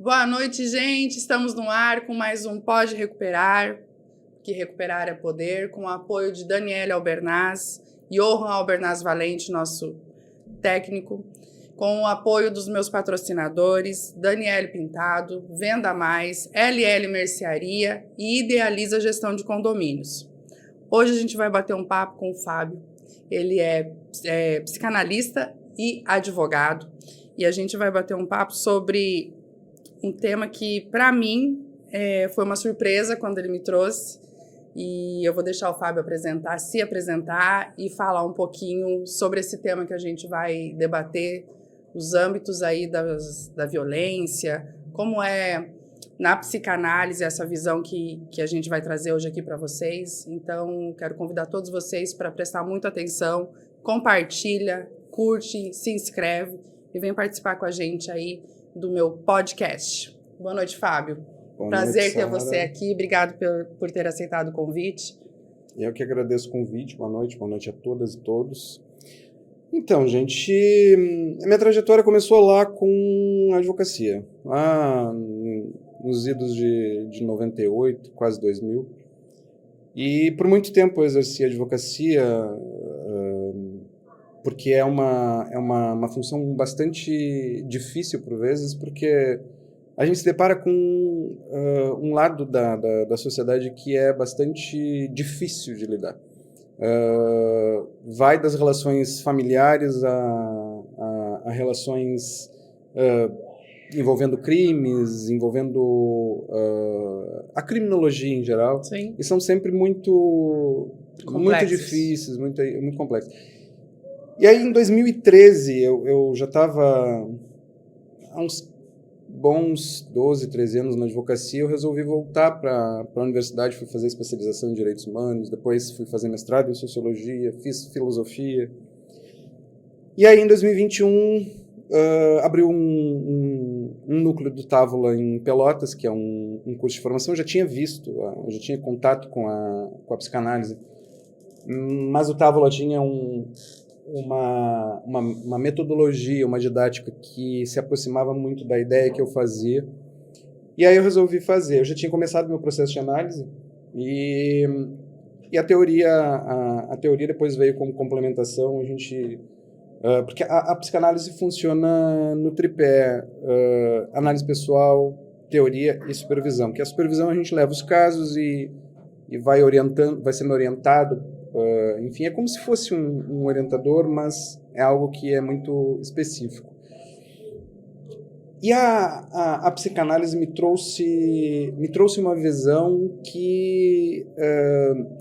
Boa noite, gente. Estamos no ar com mais um Pode Recuperar, que recuperar é poder, com o apoio de Daniele Albernaz, Johan Albernaz Valente, nosso técnico, com o apoio dos meus patrocinadores, Daniele Pintado, Venda Mais, LL Mercearia e Idealiza Gestão de Condomínios. Hoje a gente vai bater um papo com o Fábio. Ele é psicanalista e advogado, e a gente vai bater um papo sobre um tema que, para mim, foi uma surpresa quando ele me trouxe, e eu vou deixar o Fábio se apresentar e falar um pouquinho sobre esse tema que a gente vai debater, os âmbitos aí da violência, como é na psicanálise essa visão que a gente vai trazer hoje aqui para vocês. Então, quero convidar todos vocês para prestar muita atenção, compartilha, curte, se inscreve e vem participar com a gente aí do meu podcast. Boa noite, Fábio. Prazer ter você aqui. Obrigado por ter aceitado o convite. Eu que agradeço o convite. Boa noite a todas e todos. Então, gente, a minha trajetória começou lá com a advocacia, lá nos idos de 98, quase 2000. E por muito tempo eu exerci a advocacia, porque é uma função bastante difícil por vezes, porque a gente se depara com um lado da sociedade que é bastante difícil de lidar. Vai das relações familiares a relações envolvendo crimes, envolvendo a criminologia em geral. Sim. E são sempre muito difíceis, muito complexos. E aí, em 2013, eu já estava há uns bons 12, 13 anos na advocacia. Eu resolvi voltar para a universidade, fui fazer especialização em Direitos Humanos, depois fui fazer mestrado em Sociologia, fiz Filosofia. E aí, em 2021, abriu um núcleo do Távola em Pelotas, que é um curso de formação. Eu já tinha visto, eu já tinha contato com a psicanálise, mas o Távola tinha uma metodologia, uma didática que se aproximava muito da ideia que eu fazia. E aí eu resolvi fazer. Eu já tinha começado meu processo de análise e a teoria depois veio como complementação. Porque a psicanálise funciona no tripé análise pessoal, teoria e supervisão. Que a supervisão a gente leva os casos e vai sendo orientado. Enfim, é como se fosse um orientador, mas é algo que é muito específico. E a psicanálise me trouxe uma visão que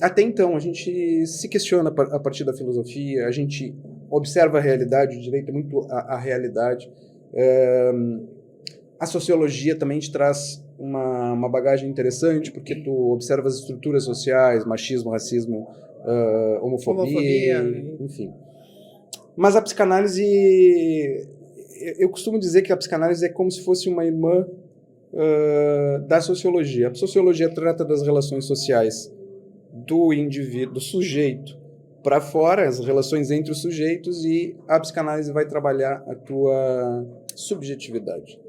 até então a gente se questiona a partir da filosofia, a gente observa a realidade, o direito é muito a realidade. A sociologia também te traz uma bagagem interessante, porque tu observa as estruturas sociais, machismo, racismo, homofobia, enfim. Mas a psicanálise, eu costumo dizer que a psicanálise é como se fosse uma irmã da sociologia. A sociologia trata das relações sociais do indivíduo, do sujeito para fora, as relações entre os sujeitos, e a psicanálise vai trabalhar a tua subjetividade.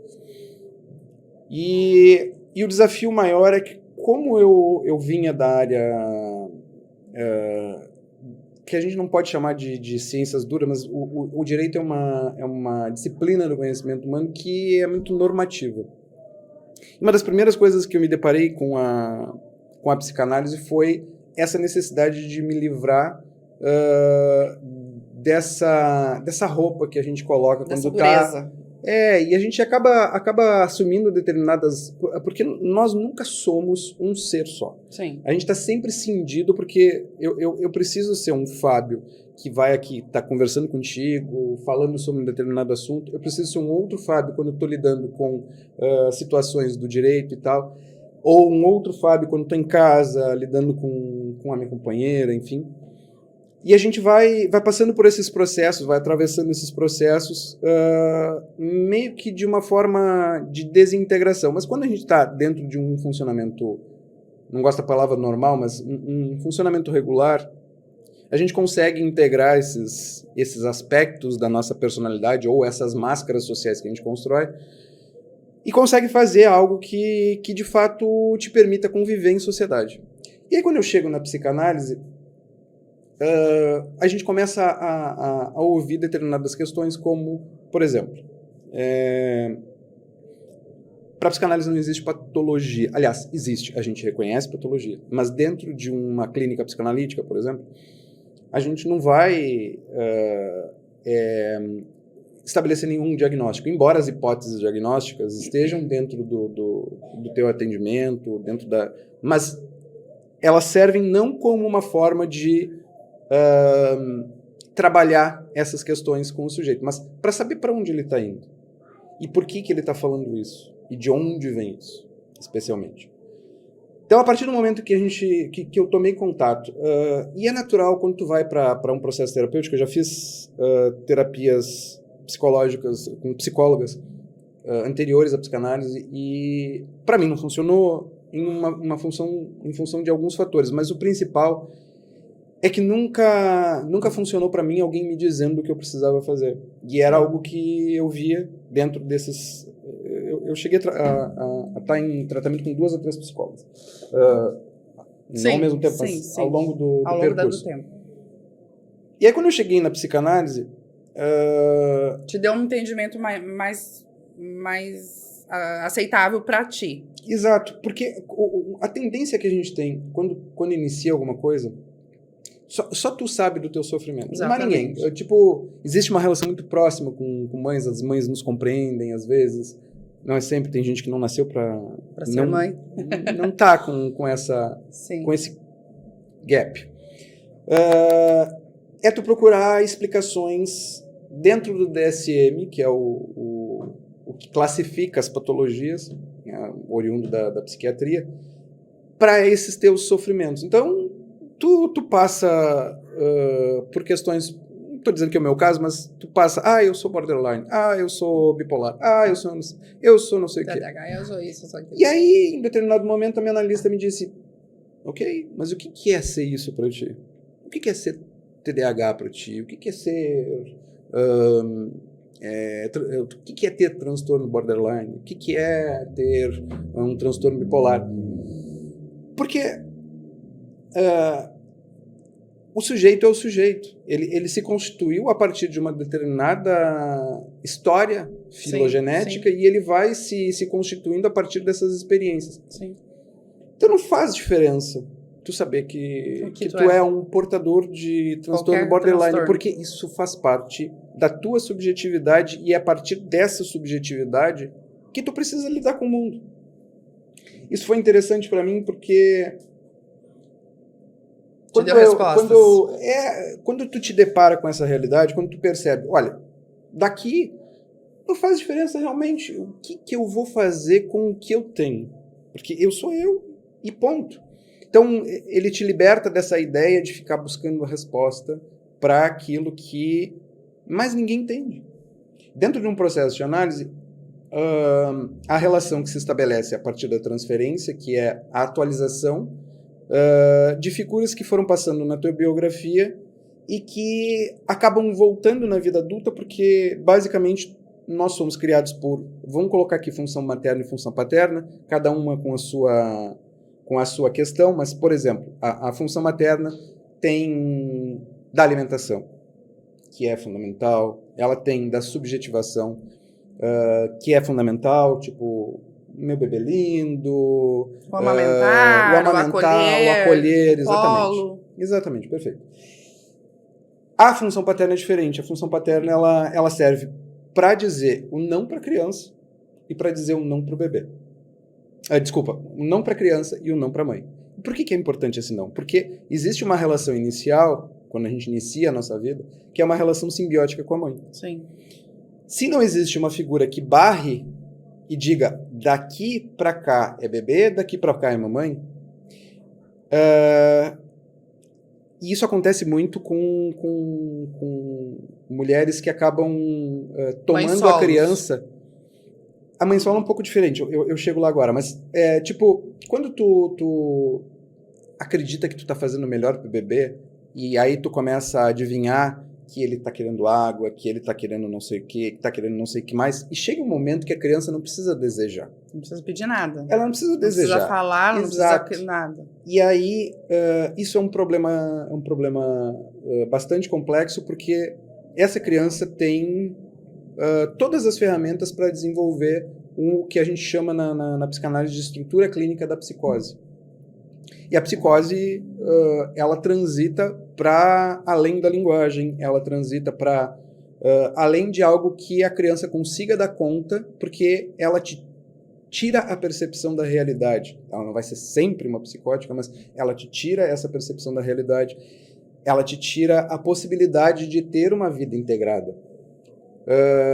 E o desafio maior é que, como eu vinha da área que a gente não pode chamar de ciências duras, mas o direito é uma disciplina do conhecimento humano que é muito normativa. Uma das primeiras coisas que eu me deparei com a psicanálise foi essa necessidade de me livrar dessa roupa que a gente coloca quando está... E a gente acaba assumindo determinadas... Porque nós nunca somos um ser só. Sim. A gente está sempre cindido, porque eu preciso ser um Fábio que vai aqui, está conversando contigo, falando sobre um determinado assunto. Eu preciso ser um outro Fábio quando eu estou lidando com situações do direito e tal. Ou um outro Fábio quando estou em casa, lidando com a minha companheira, enfim. E a gente vai passando por esses processos, vai atravessando esses processos meio que de uma forma de desintegração. Mas quando a gente está dentro de um funcionamento, não gosto da palavra normal, mas um funcionamento regular, a gente consegue integrar esses aspectos da nossa personalidade ou essas máscaras sociais que a gente constrói e consegue fazer algo que de fato te permita conviver em sociedade. E aí quando eu chego na psicanálise, a gente começa a ouvir determinadas questões como, por exemplo, para a psicanálise não existe patologia. Aliás, existe, a gente reconhece patologia, mas dentro de uma clínica psicanalítica, por exemplo, a gente não vai estabelecer nenhum diagnóstico, embora as hipóteses diagnósticas estejam dentro do teu atendimento, mas elas servem não como uma forma de trabalhar essas questões com o sujeito, mas para saber para onde ele está indo e por que ele está falando isso e de onde vem isso, especialmente. Então, a partir do momento que eu tomei contato, e é natural quando tu vai para um processo terapêutico, eu já fiz terapias psicológicas com psicólogas anteriores à psicanálise e para mim não funcionou em função de alguns fatores, mas o principal é que nunca funcionou para mim alguém me dizendo o que eu precisava fazer. E era algo que eu via dentro desses... Eu cheguei a estar em tratamento com 2 a 3 psicólogas. Não ao mesmo tempo, mas ao longo do percurso. Do tempo. E aí, quando eu cheguei na psicanálise... Te deu um entendimento mais aceitável para ti. Exato, porque a tendência que a gente tem quando inicia alguma coisa... Só tu sabe do teu sofrimento. Exatamente. Não há ninguém. Existe uma relação muito próxima com mães. As mães nos compreendem, às vezes. Não é sempre. Tem gente que não nasceu para ser mãe. Não tá com esse gap. É tu procurar explicações dentro do DSM, que é o que classifica as patologias, oriundo da psiquiatria, para esses teus sofrimentos. Então, tu passa por questões, não estou dizendo que é o meu caso, mas tu passa, eu sou borderline, eu sou bipolar, eu sou não sei o quê. Eu sou isso, só que... E aí, em determinado momento, a minha analista me disse, ok, mas o que é ser isso para ti? O que é ser TDAH para ti? O que é ser... o que é ter transtorno borderline? O que é ter um transtorno bipolar? Porque... o sujeito é o sujeito. Ele se constituiu a partir de uma determinada história filogenética, sim. E ele vai se constituindo a partir dessas experiências. Sim. Então não faz diferença tu saber que tu é um portador de transtorno borderline, porque isso faz parte da tua subjetividade e é a partir dessa subjetividade que tu precisa lidar com o mundo. Isso foi interessante para mim porque... Quando tu te depara com essa realidade, quando tu percebe, olha, daqui não faz diferença realmente o que eu vou fazer com o que eu tenho. Porque eu sou eu e ponto. Então, ele te liberta dessa ideia de ficar buscando a resposta para aquilo que mais ninguém entende. Dentro de um processo de análise, a relação que se estabelece a partir da transferência, que é a atualização de figuras que foram passando na tua biografia e que acabam voltando na vida adulta porque, basicamente, nós somos criados por... Vamos colocar aqui função materna e função paterna, cada uma com a sua questão, mas, por exemplo, a função materna tem da alimentação, que é fundamental, ela tem da subjetivação, que é fundamental, tipo... meu bebê lindo, o amamentar, o acolher, exatamente. Polo. Exatamente, perfeito. A função paterna é diferente. A função paterna ela serve para dizer o não para a criança e para dizer o não para o bebê. Desculpa, o não para a criança e o não para a mãe. Por que é importante esse não? Porque existe uma relação inicial, quando a gente inicia a nossa vida, que é uma relação simbiótica com a mãe. Sim. Se não existe uma figura que barre e diga, daqui para cá é bebê, daqui para cá é mamãe, e isso acontece muito com mulheres que acabam tomando a criança. A mãe solo é um pouco diferente, eu chego lá agora, mas quando tu acredita que tu tá fazendo o melhor pro bebê, e aí tu começa a adivinhar que ele está querendo água, que ele está querendo não sei o que está querendo não sei o que mais. E chega um momento que a criança não precisa desejar. Não precisa pedir nada. Ela não precisa desejar. Não precisa falar, não precisa nada. E aí, isso é um problema bastante complexo, porque essa criança tem todas as ferramentas para desenvolver o que a gente chama na psicanálise de estrutura clínica da psicose. E a psicose, ela transita para além da linguagem, ela transita para além de algo que a criança consiga dar conta, porque ela te tira a percepção da realidade. Ela não vai ser sempre uma psicótica, mas ela te tira essa percepção da realidade. Ela te tira a possibilidade de ter uma vida integrada.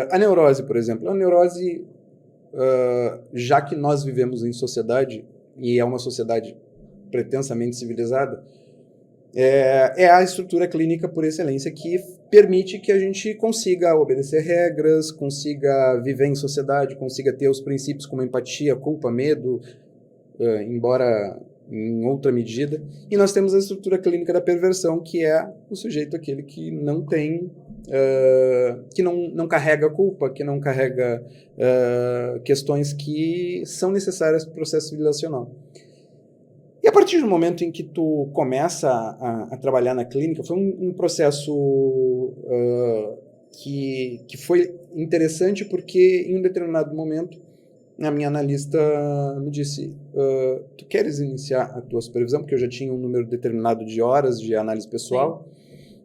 A neurose, por exemplo. A neurose, já que nós vivemos em sociedade, e é uma sociedade pretensamente civilizada, é a estrutura clínica por excelência que permite que a gente consiga obedecer regras, consiga viver em sociedade, consiga ter os princípios como empatia, culpa, medo, embora em outra medida. E nós temos a estrutura clínica da perversão, que é o sujeito aquele que não tem, que não carrega culpa, que não carrega questões que são necessárias para o processo civilizacional. E a partir do momento em que tu começa a trabalhar na clínica, foi um processo que foi interessante, porque em um determinado momento a minha analista me disse, tu queres iniciar a tua supervisão? Porque eu já tinha um número determinado de horas de análise pessoal. Sim.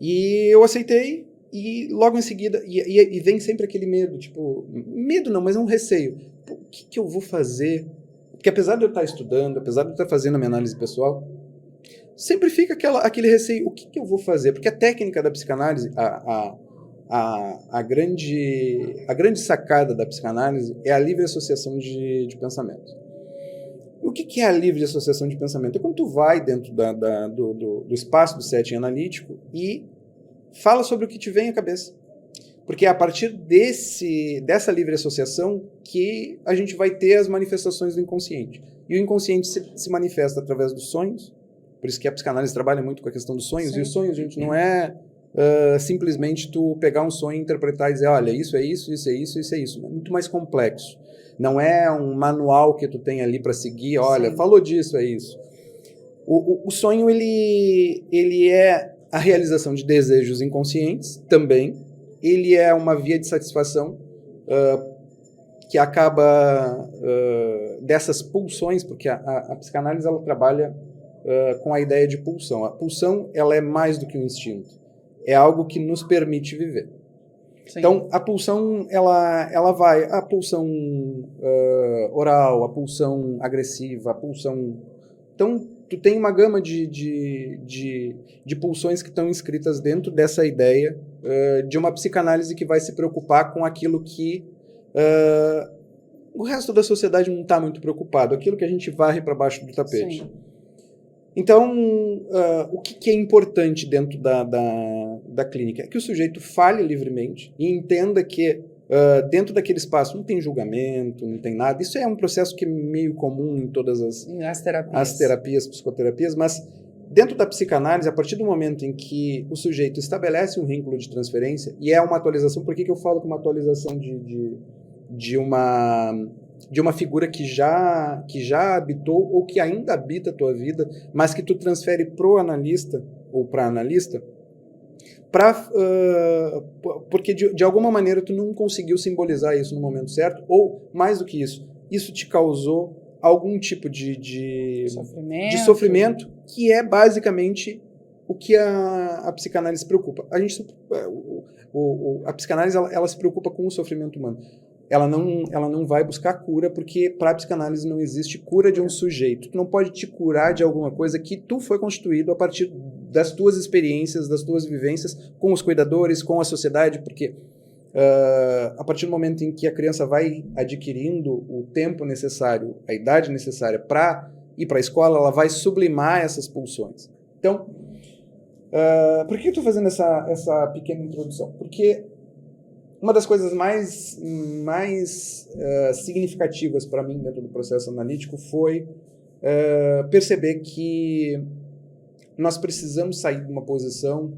E eu aceitei, e logo em seguida, e vem sempre aquele medo, tipo, medo não, mas é um receio. Pô, o que eu vou fazer? Porque apesar de eu estar estudando, apesar de eu estar fazendo a minha análise pessoal, sempre fica aquele receio, o que eu vou fazer? Porque a técnica da psicanálise, a grande sacada da psicanálise é a livre associação de pensamentos. O que é a livre associação de pensamento? É quando tu vai dentro do espaço do setting analítico e fala sobre o que te vem à cabeça. Porque é a partir dessa livre associação que a gente vai ter as manifestações do inconsciente. E o inconsciente se manifesta através dos sonhos, por isso que a psicanálise trabalha muito com a questão dos sonhos. Sim. E os sonhos, gente, não é simplesmente tu pegar um sonho e interpretar e dizer, olha, isso é isso, isso é isso, isso é isso. É muito mais complexo. Não é um manual que tu tem ali para seguir, olha, sim, falou disso, é isso. O sonho, ele é a realização de desejos inconscientes também. Ele é uma via de satisfação que acaba dessas pulsões, porque a psicanálise ela trabalha com a ideia de pulsão. A pulsão ela é mais do que um instinto. É algo que nos permite viver. Sim. Então, a pulsão, ela vai... A pulsão oral, a pulsão agressiva, a pulsão... Então, tu tem uma gama de pulsões que estão inscritas dentro dessa ideia de uma psicanálise que vai se preocupar com aquilo que o resto da sociedade não está muito preocupado, aquilo que a gente varre para baixo do tapete. Sim. Então, o que é importante dentro da clínica? É que o sujeito fale livremente e entenda que dentro daquele espaço não tem julgamento, não tem nada. Isso é um processo que é meio comum em todas as terapias, psicoterapias, mas dentro da psicanálise, a partir do momento em que o sujeito estabelece um vínculo de transferência, e é uma atualização, por que eu falo que uma atualização de uma figura que já habitou ou que ainda habita a tua vida, mas que tu transfere pro analista ou para analista, porque de alguma maneira tu não conseguiu simbolizar isso no momento certo, ou mais do que isso te causou algum tipo de sofrimento, que é basicamente o que a psicanálise se preocupa. A psicanálise ela se preocupa com o sofrimento humano. Ela não vai buscar cura, porque para a psicanálise não existe cura de um sujeito. Tu não pode te curar de alguma coisa que tu foi constituído a partir das tuas experiências, das tuas vivências com os cuidadores, com a sociedade, porque a partir do momento em que a criança vai adquirindo o tempo necessário, a idade necessária para ir para a escola, ela vai sublimar essas pulsões. Então, por que eu estou fazendo essa pequena introdução? Porque uma das coisas mais significativas para mim dentro do processo analítico foi perceber que nós precisamos sair de uma posição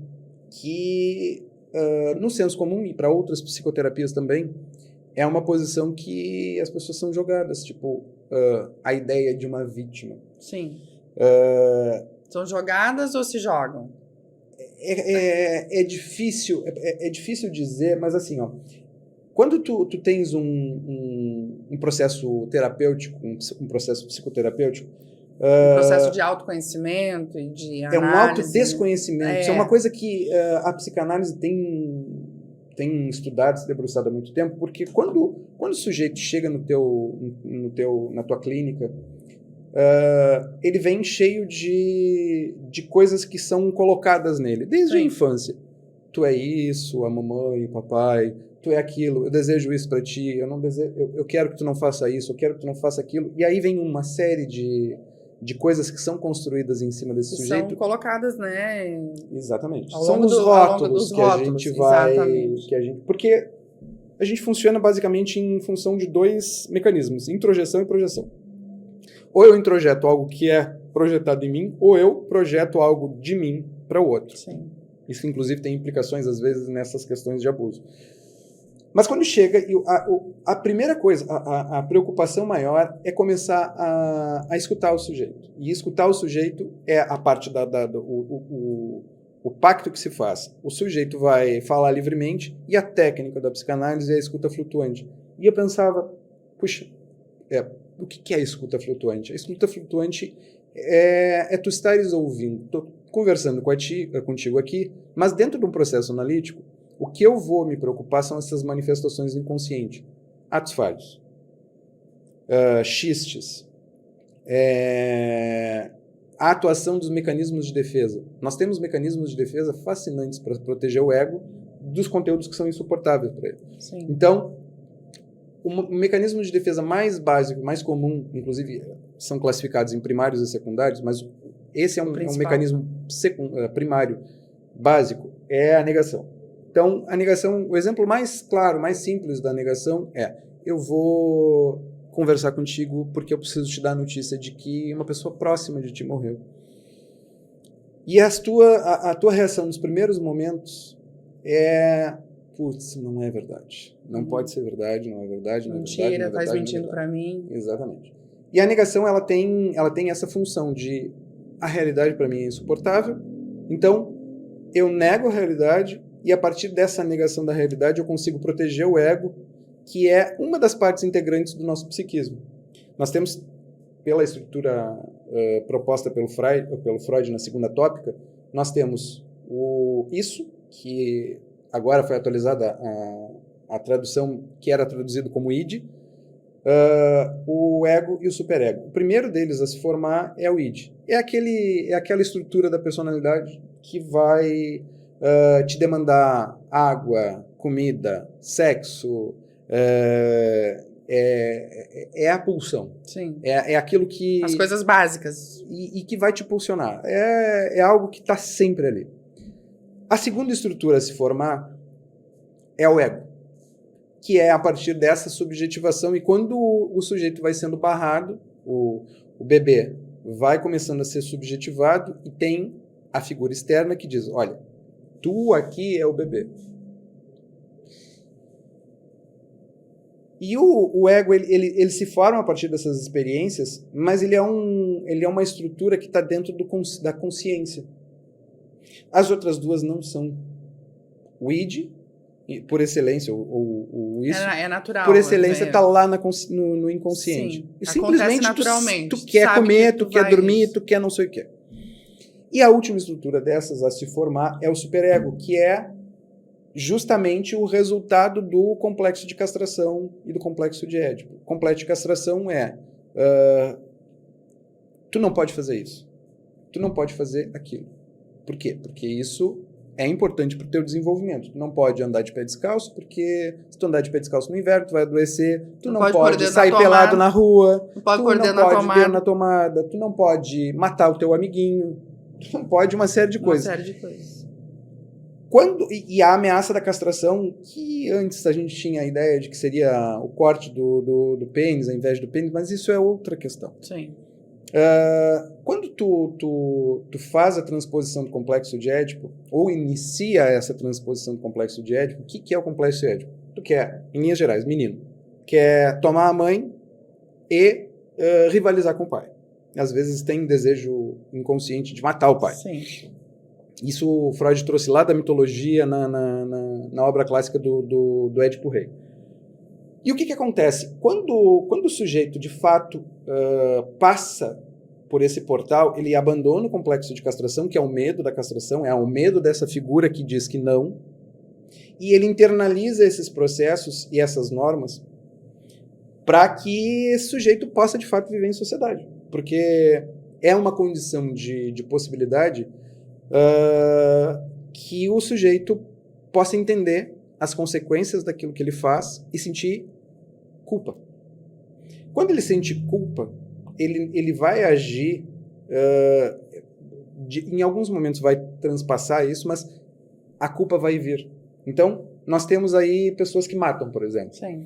que, no senso comum e para outras psicoterapias também, é uma posição que as pessoas são jogadas, tipo, a ideia de uma vítima. Sim. São jogadas ou se jogam? É difícil dizer, mas assim, ó, quando tu tens um processo terapêutico, um processo psicoterapêutico, Um processo de autoconhecimento e de análise. É um autodesconhecimento. Isso é uma coisa que a psicanálise tem estudado, se debruçado há muito tempo, porque quando o sujeito chega na tua clínica, ele vem cheio de coisas que são colocadas nele, desde a infância. Tu é isso, a mamãe, o papai, tu é aquilo, eu desejo isso pra ti, eu quero que tu não faça isso, eu quero que tu não faça aquilo. E aí vem uma série de coisas que são construídas em cima desse sujeito. São colocadas, né? Exatamente. São os rótulos que a gente vai... porque a gente funciona basicamente em função de 2 mecanismos, introjeção e projeção. Ou eu introjeto algo que é projetado em mim, ou eu projeto algo de mim para o outro. Sim. Isso, inclusive, tem implicações, às vezes, nessas questões de abuso. Mas quando chega, a primeira coisa, a preocupação maior é começar a escutar o sujeito. E escutar o sujeito é a parte o pacto que se faz. O sujeito vai falar livremente e a técnica da psicanálise é a escuta flutuante. E eu pensava, puxa, o que é a escuta flutuante? A escuta flutuante é tu estares ouvindo. Estou conversando contigo aqui, mas dentro de um processo analítico, o que eu vou me preocupar são essas manifestações inconscientes. Atos falhos, xistes, a atuação dos mecanismos de defesa. Nós temos mecanismos de defesa fascinantes para proteger o ego dos conteúdos que são insuportáveis para ele. Sim. Então, o mecanismo de defesa mais básico, mais comum, inclusive são classificados em primários e secundários, mas esse é um mecanismo primário, básico, é a negação. Então, a negação, o exemplo mais claro, mais simples da negação é: eu vou conversar contigo porque eu preciso te dar a notícia de que uma pessoa próxima de ti morreu. E a tua reação nos primeiros momentos é: putz, não é verdade. Não pode ser verdade, não é verdade, não é verdade. Mentira, estás mentindo para mim. Exatamente. E a negação, ela tem essa função de: a realidade para mim é insuportável, então eu nego a realidade e a partir dessa negação da realidade eu consigo proteger o ego, que é uma das partes integrantes do nosso psiquismo. Nós temos, pela estrutura proposta pelo Freud na segunda tópica, nós temos o isso, que agora foi atualizada a tradução, que era traduzido como id, o ego e o superego. O primeiro deles a se formar é o id. É aquela estrutura da personalidade que vai te demandar água, comida, sexo, é a pulsão. Sim. É aquilo que... As coisas básicas. E que vai te pulsionar. É algo que está sempre ali. A segunda estrutura a se formar é o ego, que é a partir dessa subjetivação. E quando o sujeito vai sendo barrado, o bebê vai começando a ser subjetivado e tem a figura externa que diz: olha, tu aqui é o bebê. E o ego, ele se forma a partir dessas experiências, mas ele é uma estrutura que está dentro da consciência. As outras duas não são. O id, por excelência, ou isso, é natural, por excelência, está lá no inconsciente. Sim, e simplesmente naturalmente. Tu quer comer, tu quer dormir, tu quer não sei o quê. E a última estrutura dessas a se formar é o superego, que é justamente o resultado do complexo de castração e do complexo de Édipo. O complexo de castração é: tu não pode fazer isso, tu não pode fazer aquilo. Por quê? Porque isso é importante para o teu desenvolvimento. Tu não pode andar de pé descalço, porque se tu andar de pé descalço no inverno, tu vai adoecer. Tu não pode sair pelado na rua. Não pode pôr dedo na tomada. Tu não pode matar o teu amiguinho. Tu não pode uma série de coisas. Uma série de coisas. E a ameaça da castração, que antes a gente tinha a ideia de que seria o corte do pênis ao invés do pênis, mas isso é outra questão. Sim. Quando tu faz a transposição do complexo de Édipo, ou inicia essa transposição do complexo de Édipo, o que é o complexo de Édipo? Tu quer, em linhas gerais, menino, quer tomar a mãe e rivalizar com o pai. Às vezes tem um desejo inconsciente de matar o pai. Sim. Isso o Freud trouxe lá da mitologia na obra clássica do Édipo Rei. E o que acontece? Quando o sujeito, de fato, passa por esse portal, ele abandona o complexo de castração, que é o medo da castração, é o medo dessa figura que diz que não, e ele internaliza esses processos e essas normas para que esse sujeito possa, de fato, viver em sociedade. Porque é uma condição de possibilidade que o sujeito possa entender as consequências daquilo que ele faz e sentir culpa. Quando ele sente culpa, ele vai agir, em alguns momentos vai transpassar isso, mas a culpa vai vir. Então, nós temos aí pessoas que matam, por exemplo. Sim.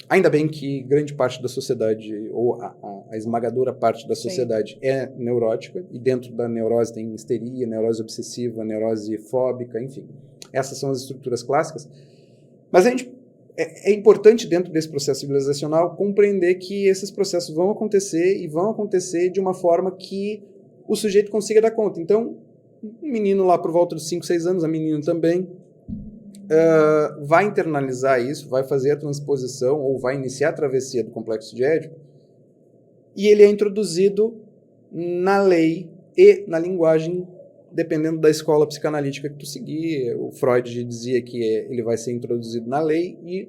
Ainda bem que grande parte da sociedade, ou a esmagadora parte da sociedade, é neurótica, e dentro da neurose tem histeria, neurose obsessiva, neurose fóbica, enfim. Essas são as estruturas clássicas. Mas é importante, dentro desse processo civilizacional, compreender que esses processos vão acontecer, e vão acontecer de uma forma que o sujeito consiga dar conta. Então, um menino lá por volta dos 5, 6 anos, a menina também, vai internalizar isso, vai fazer a transposição, ou vai iniciar a travessia do complexo de Édipo, e ele é introduzido na lei e na linguagem, dependendo da escola psicanalítica que tu seguir. O Freud dizia que ele vai ser introduzido na lei, e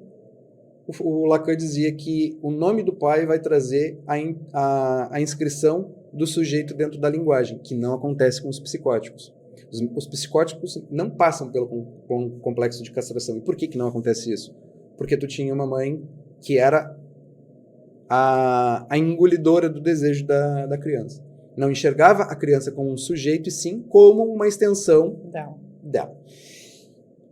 o Lacan dizia que o nome do pai vai trazer a inscrição do sujeito dentro da linguagem, que não acontece com os psicóticos. Os psicóticos não passam pelo complexo de castração. E por que não acontece isso? Porque tu tinha uma mãe que era a engolidora do desejo da criança. Não enxergava a criança como um sujeito, e sim como uma extensão dela.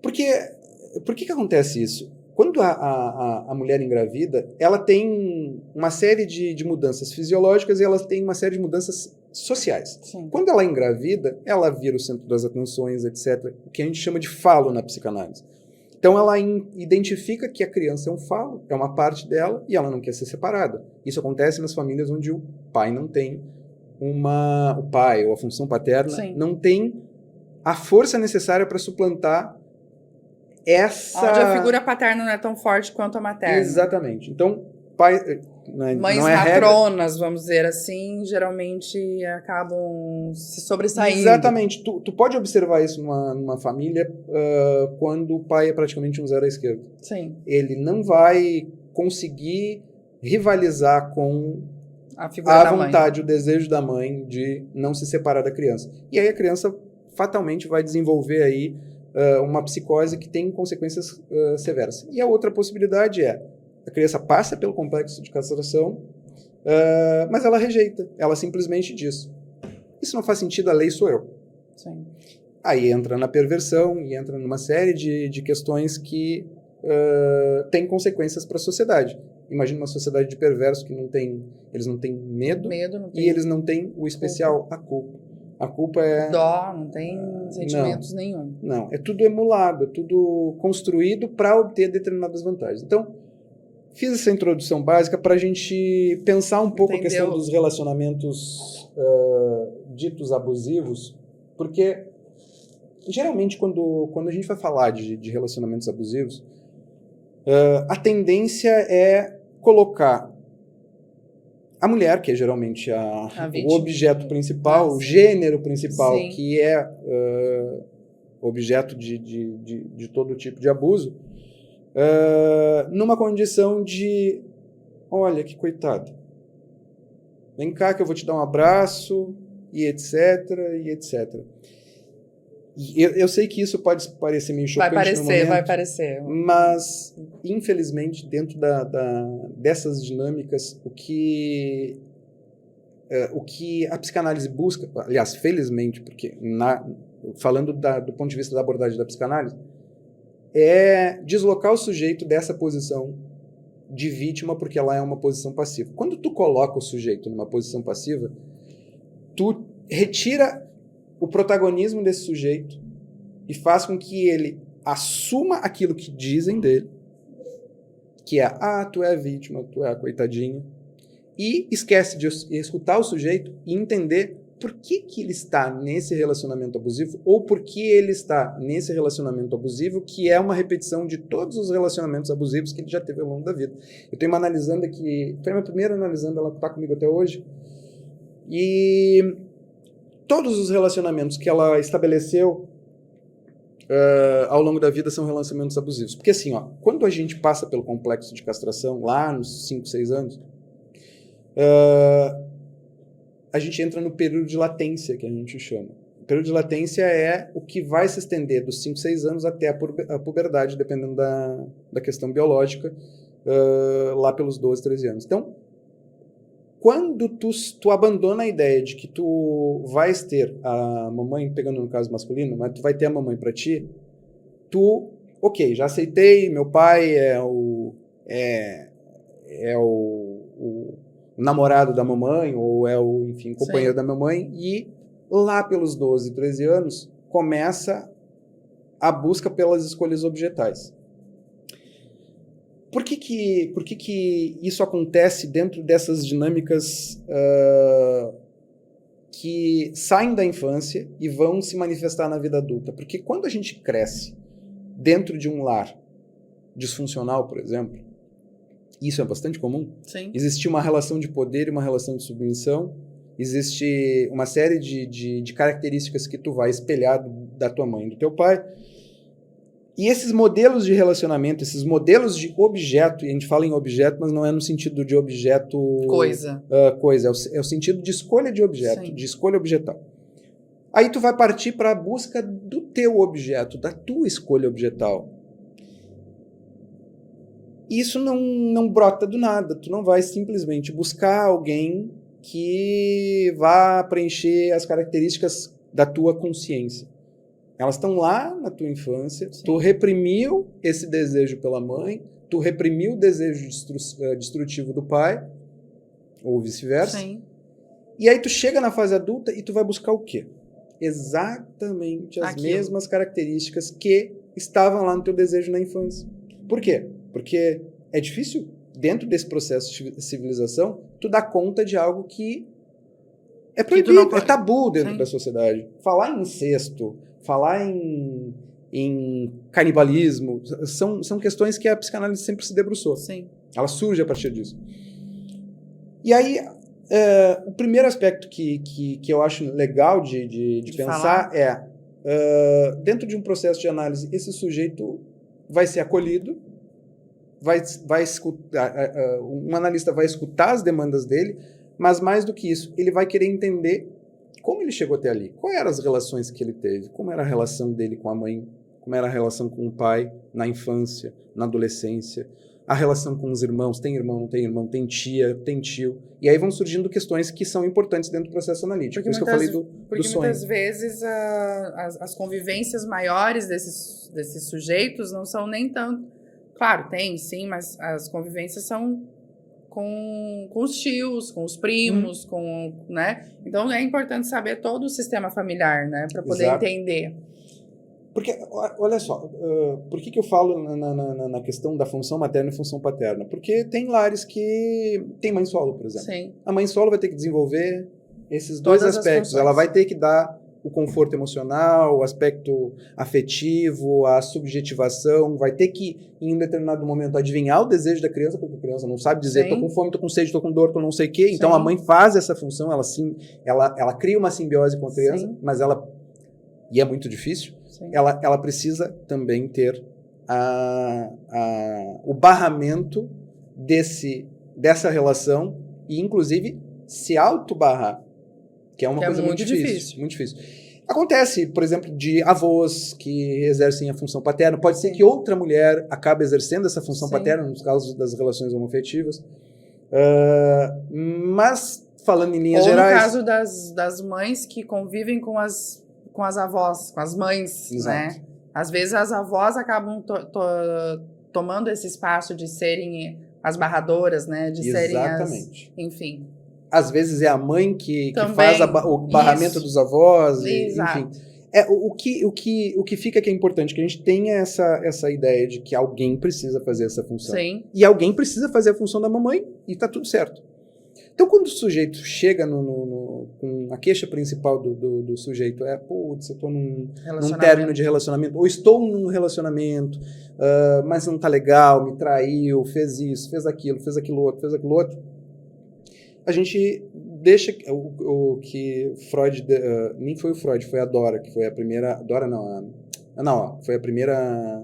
Por que acontece isso? Quando a mulher engravida, ela tem uma série de mudanças fisiológicas, e ela tem uma série de mudanças sociais. Sim. Quando ela engravida, ela vira o centro das atenções, etc., o que a gente chama de falo na psicanálise. Então ela identifica que a criança é um falo, é uma parte dela, e ela não quer ser separada. Isso acontece nas famílias onde o pai não tem o pai, ou a função paterna, Sim, não tem a força necessária para suplantar essa... onde a figura paterna não é tão forte quanto a materna. Exatamente. Então, pai... Mães não é matronas, vamos dizer assim, geralmente acabam se sobressaindo. Exatamente. Tu pode observar isso numa família quando o pai é praticamente um zero à esquerda. Sim. Ele não vai conseguir rivalizar com a vontade, o desejo da mãe de não se separar da criança. E aí a criança fatalmente vai desenvolver aí uma psicose que tem consequências severas. E a outra possibilidade é: a criança passa pelo complexo de castração, mas ela rejeita. Ela simplesmente diz: isso não faz sentido, a lei sou eu. Sim. Aí entra na perversão e entra numa série de questões que têm consequências para a sociedade. Imagina uma sociedade de perversos que eles não têm medo não tem e eles não têm o especial, a culpa. A culpa é... dó, não tem sentimentos nenhum. Não, é tudo emulado, é tudo construído para obter determinadas vantagens. Então, fiz essa introdução básica para a gente pensar um pouco a questão dos relacionamentos ditos abusivos, porque geralmente quando a gente vai falar de relacionamentos abusivos, a tendência é colocar a mulher, que é geralmente o objeto principal, o gênero principal, sim, que é objeto de todo tipo de abuso, numa condição de: olha que coitado, vem cá que eu vou te dar um abraço, e etc, e etc. Eu sei que isso pode parecer meio chocante no momento, vai parecer. Mas, infelizmente, dentro dessas dinâmicas, o que a psicanálise busca, aliás, felizmente, porque falando do ponto de vista da abordagem da psicanálise, é deslocar o sujeito dessa posição de vítima porque ela é uma posição passiva. Quando tu coloca o sujeito numa posição passiva, tu retira o protagonismo desse sujeito e faz com que ele assuma aquilo que dizem dele, que é, tu é a vítima, tu é a coitadinha, e esquece de escutar o sujeito e entender por que ele está nesse relacionamento abusivo ou por que ele está nesse relacionamento abusivo, que é uma repetição de todos os relacionamentos abusivos que ele já teve ao longo da vida. Eu tenho uma analisanda que foi a minha primeira analisanda, ela está comigo até hoje, e todos os relacionamentos que ela estabeleceu ao longo da vida são relacionamentos abusivos. Porque assim, quando a gente passa pelo complexo de castração, lá nos 5, 6 anos, a gente entra no período de latência, que a gente chama. O período de latência é o que vai se estender dos 5, 6 anos até a puberdade, dependendo da questão biológica, lá pelos 12, 13 anos. Então, quando tu abandona a ideia de que tu vais ter a mamãe, pegando no caso masculino, mas tu vai ter a mamãe para ti, ok, já aceitei, meu pai é o namorado da mamãe, ou é o, enfim, companheiro da mamãe, e lá pelos 12, 13 anos, começa a busca pelas escolhas objetais. Por que isso acontece dentro dessas dinâmicas que saem da infância e vão se manifestar na vida adulta? Porque quando a gente cresce dentro de um lar disfuncional, por exemplo, isso é bastante comum. Sim. Existe uma relação de poder e uma relação de submissão. Existe uma série de características que tu vai espelhar da tua mãe e do teu pai. E esses modelos de relacionamento, esses modelos de objeto, e a gente fala em objeto, mas não é no sentido de objeto... Coisa. É o sentido de escolha de objeto, Sim. de escolha objetal. Aí tu vai partir para a busca do teu objeto, da tua escolha objetal. Isso não brota do nada. Tu não vai simplesmente buscar alguém que vá preencher as características da tua consciência. Elas estão lá na tua infância. Sim. Tu reprimiu esse desejo pela mãe, tu reprimiu o desejo destrutivo do pai, ou vice-versa. Sim. E aí tu chega na fase adulta e tu vai buscar o quê? Exatamente as mesmas características que estavam lá no teu desejo na infância. Por quê? Porque é difícil, dentro desse processo de civilização, tu dar conta de algo que é proibido, é tabu dentro da sociedade. Falar em incesto, falar em canibalismo, são questões que a psicanálise sempre se debruçou. Sim. Ela surge a partir disso. E aí, o primeiro aspecto que eu acho legal de pensar falar. Dentro de um processo de análise, esse sujeito vai ser acolhido, vai escutar, um analista vai escutar as demandas dele, mas mais do que isso, ele vai querer entender como ele chegou até ali, quais eram as relações que ele teve, como era a relação dele com a mãe, como era a relação com o pai na infância, na adolescência, a relação com os irmãos, tem irmão, não tem irmão, tem tia, tem tio, e aí vão surgindo questões que são importantes dentro do processo analítico. Por isso que eu falei do sonho. Porque muitas vezes as convivências maiores desses sujeitos não são nem tanto... Claro, tem sim, mas as convivências são com os tios, com os primos, né? Então é importante saber todo o sistema familiar, né? Para poder entender. Porque, olha só, por que eu falo na questão da função materna e função paterna? Porque tem lares que tem mãe solo, por exemplo. Sim. A mãe solo vai ter que desenvolver esses dois aspectos. Ela vai ter que dar o conforto emocional, o aspecto afetivo, a subjetivação, vai ter que, em um determinado momento, adivinhar o desejo da criança, porque a criança não sabe dizer, tô com fome, tô com sede, tô com dor, tô não sei o quê. Então a mãe faz essa função, ela cria uma simbiose com a criança, mas e é muito difícil, ela precisa também ter o barramento dessa relação e, inclusive, se auto-barrar. Que é uma coisa muito difícil. Muito difícil. Acontece, por exemplo, de avós que exercem a função paterna. Pode ser que outra mulher acabe exercendo essa função paterna, nos casos das relações homoafetivas. Mas, falando em linhas gerais... no caso das mães que convivem com as avós, com as mães. Exato. Né? Às vezes as avós acabam tomando esse espaço de serem as barradoras, né? De serem Exatamente. Enfim. Às vezes é a mãe que Também, faz o barramento dos avós, Exato. enfim. O que fica que é importante, que a gente tenha essa ideia de que alguém precisa fazer essa função. Sim. E alguém precisa fazer a função da mamãe e tá tudo certo. Então, quando o sujeito chega com a queixa principal do sujeito putz, eu tô num término de relacionamento, ou estou num relacionamento, mas não tá legal, me traiu, fez isso, fez aquilo outro, a gente deixa o que Freud, nem foi o Freud, foi a Dora, que foi a primeira, Dora não, foi a primeira,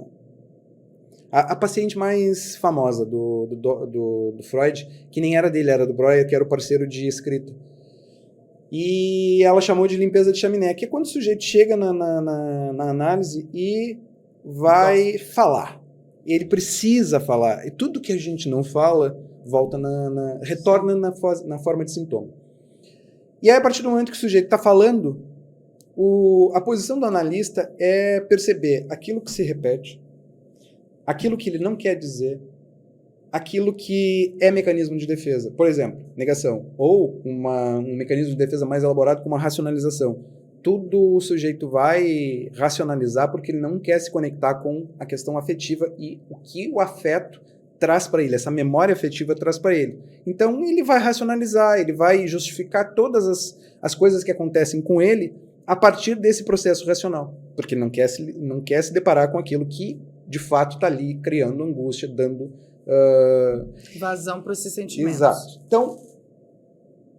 a paciente mais famosa do Freud, que nem era dele, era do Breuer, que era o parceiro de escrita. E ela chamou de limpeza de chaminé, que é quando o sujeito chega na análise e vai falar. Ele precisa falar. E tudo que a gente não fala volta retorna na forma de sintoma. E aí, a partir do momento que o sujeito está falando, a posição do analista é perceber aquilo que se repete, aquilo que ele não quer dizer, aquilo que é mecanismo de defesa. Por exemplo, negação. Ou um mecanismo de defesa mais elaborado como a racionalização. Tudo o sujeito vai racionalizar porque ele não quer se conectar com a questão afetiva e o que o afeto traz para ele, essa memória afetiva traz para ele. Então ele vai racionalizar, ele vai justificar todas as coisas que acontecem com ele a partir desse processo racional, porque ele não quer se deparar com aquilo que de fato está ali criando angústia, dando vazão para esses sentimentos. Exato. Então